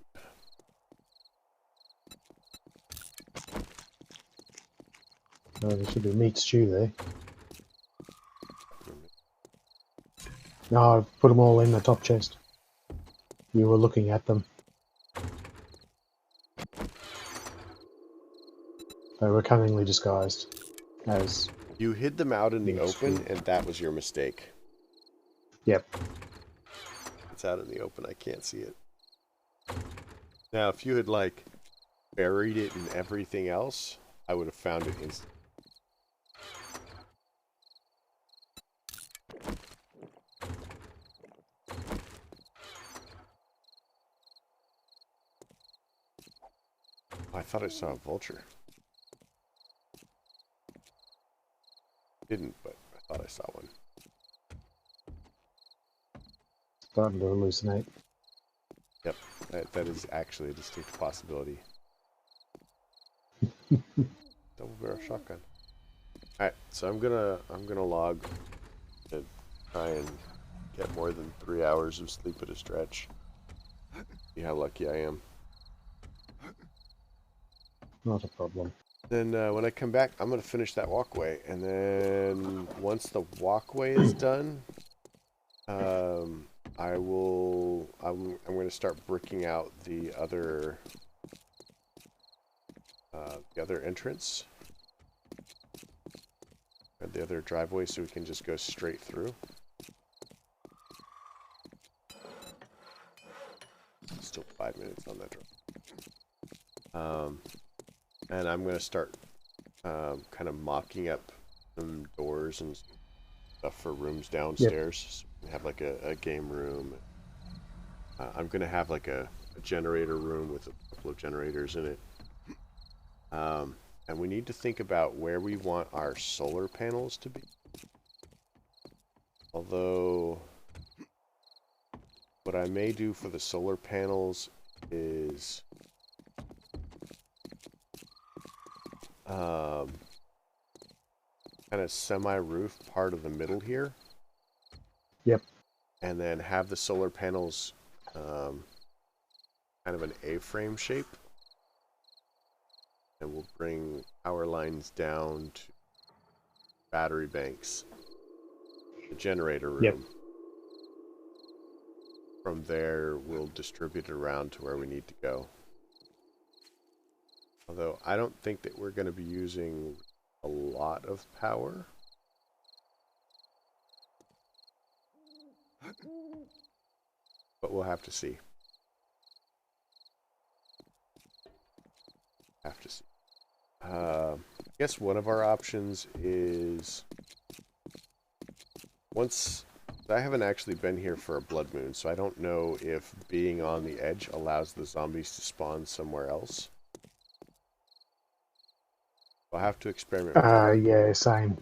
Oh, there should be meat stew there. No, I've put them all in the top chest. You were looking at them. They were cunningly disguised as... You hid them out in the meat open, stew. and that was your mistake. Yep. It's out in the open. I can't see it. Now, if you had, like, buried it in everything else, I would have found it instantly. I thought I saw a vulture. Didn't, but I thought I saw one. Starting to hallucinate. Yep, that is actually a distinct possibility. Double barrel shotgun. Alright, so I'm gonna log to try and get more than 3 hours of sleep at a stretch. See how lucky I am. Not a problem. Then when I come back, I'm gonna finish that walkway, and then once the walkway is done, I'm gonna start bricking out the other entrance. And the other driveway so we can just go straight through. Still 5 minutes on that drive. And I'm going to start kind of mocking up some doors and stuff for rooms downstairs. Yep. So we can have like a game room. I'm going to have like a generator room with a couple of generators in it. And we need to think about where we want our solar panels to be. Although, what I may do for the solar panels is kind of semi-roof part of the middle here. Yep. And then have the solar panels kind of an A-frame shape. And we'll bring power lines down to battery banks, the generator room. Yep. From there, we'll distribute it around to where we need to go. Although, I don't think that we're going to be using a lot of power. but we'll have to see. Have to see. I guess one of our options is once. I haven't actually been here for a blood moon, so I don't know if being on the edge allows the zombies to spawn somewhere else. I'll have to experiment with that. Yeah, same.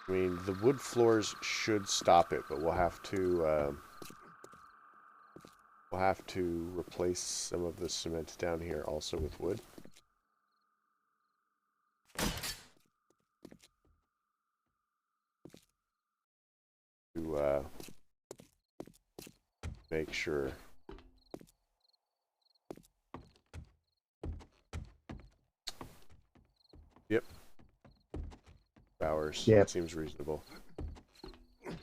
I mean, the wood floors should stop it, but we'll have to replace some of the cement down here also with wood. To make sure. Yep. Hours. Yep. That seems reasonable. If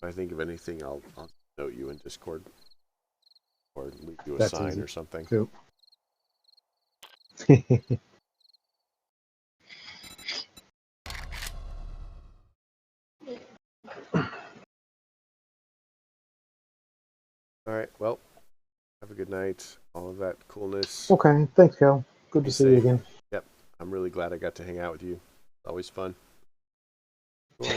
I think of anything, I'll note you in Discord. Or leave you a That's sign easy. or something. Cool. Alright, well, have a good night. All of that coolness. Okay, thanks, Cal. Good Be to see you safe. again. Yep, I'm really glad I got to hang out with you. Always fun. Cool.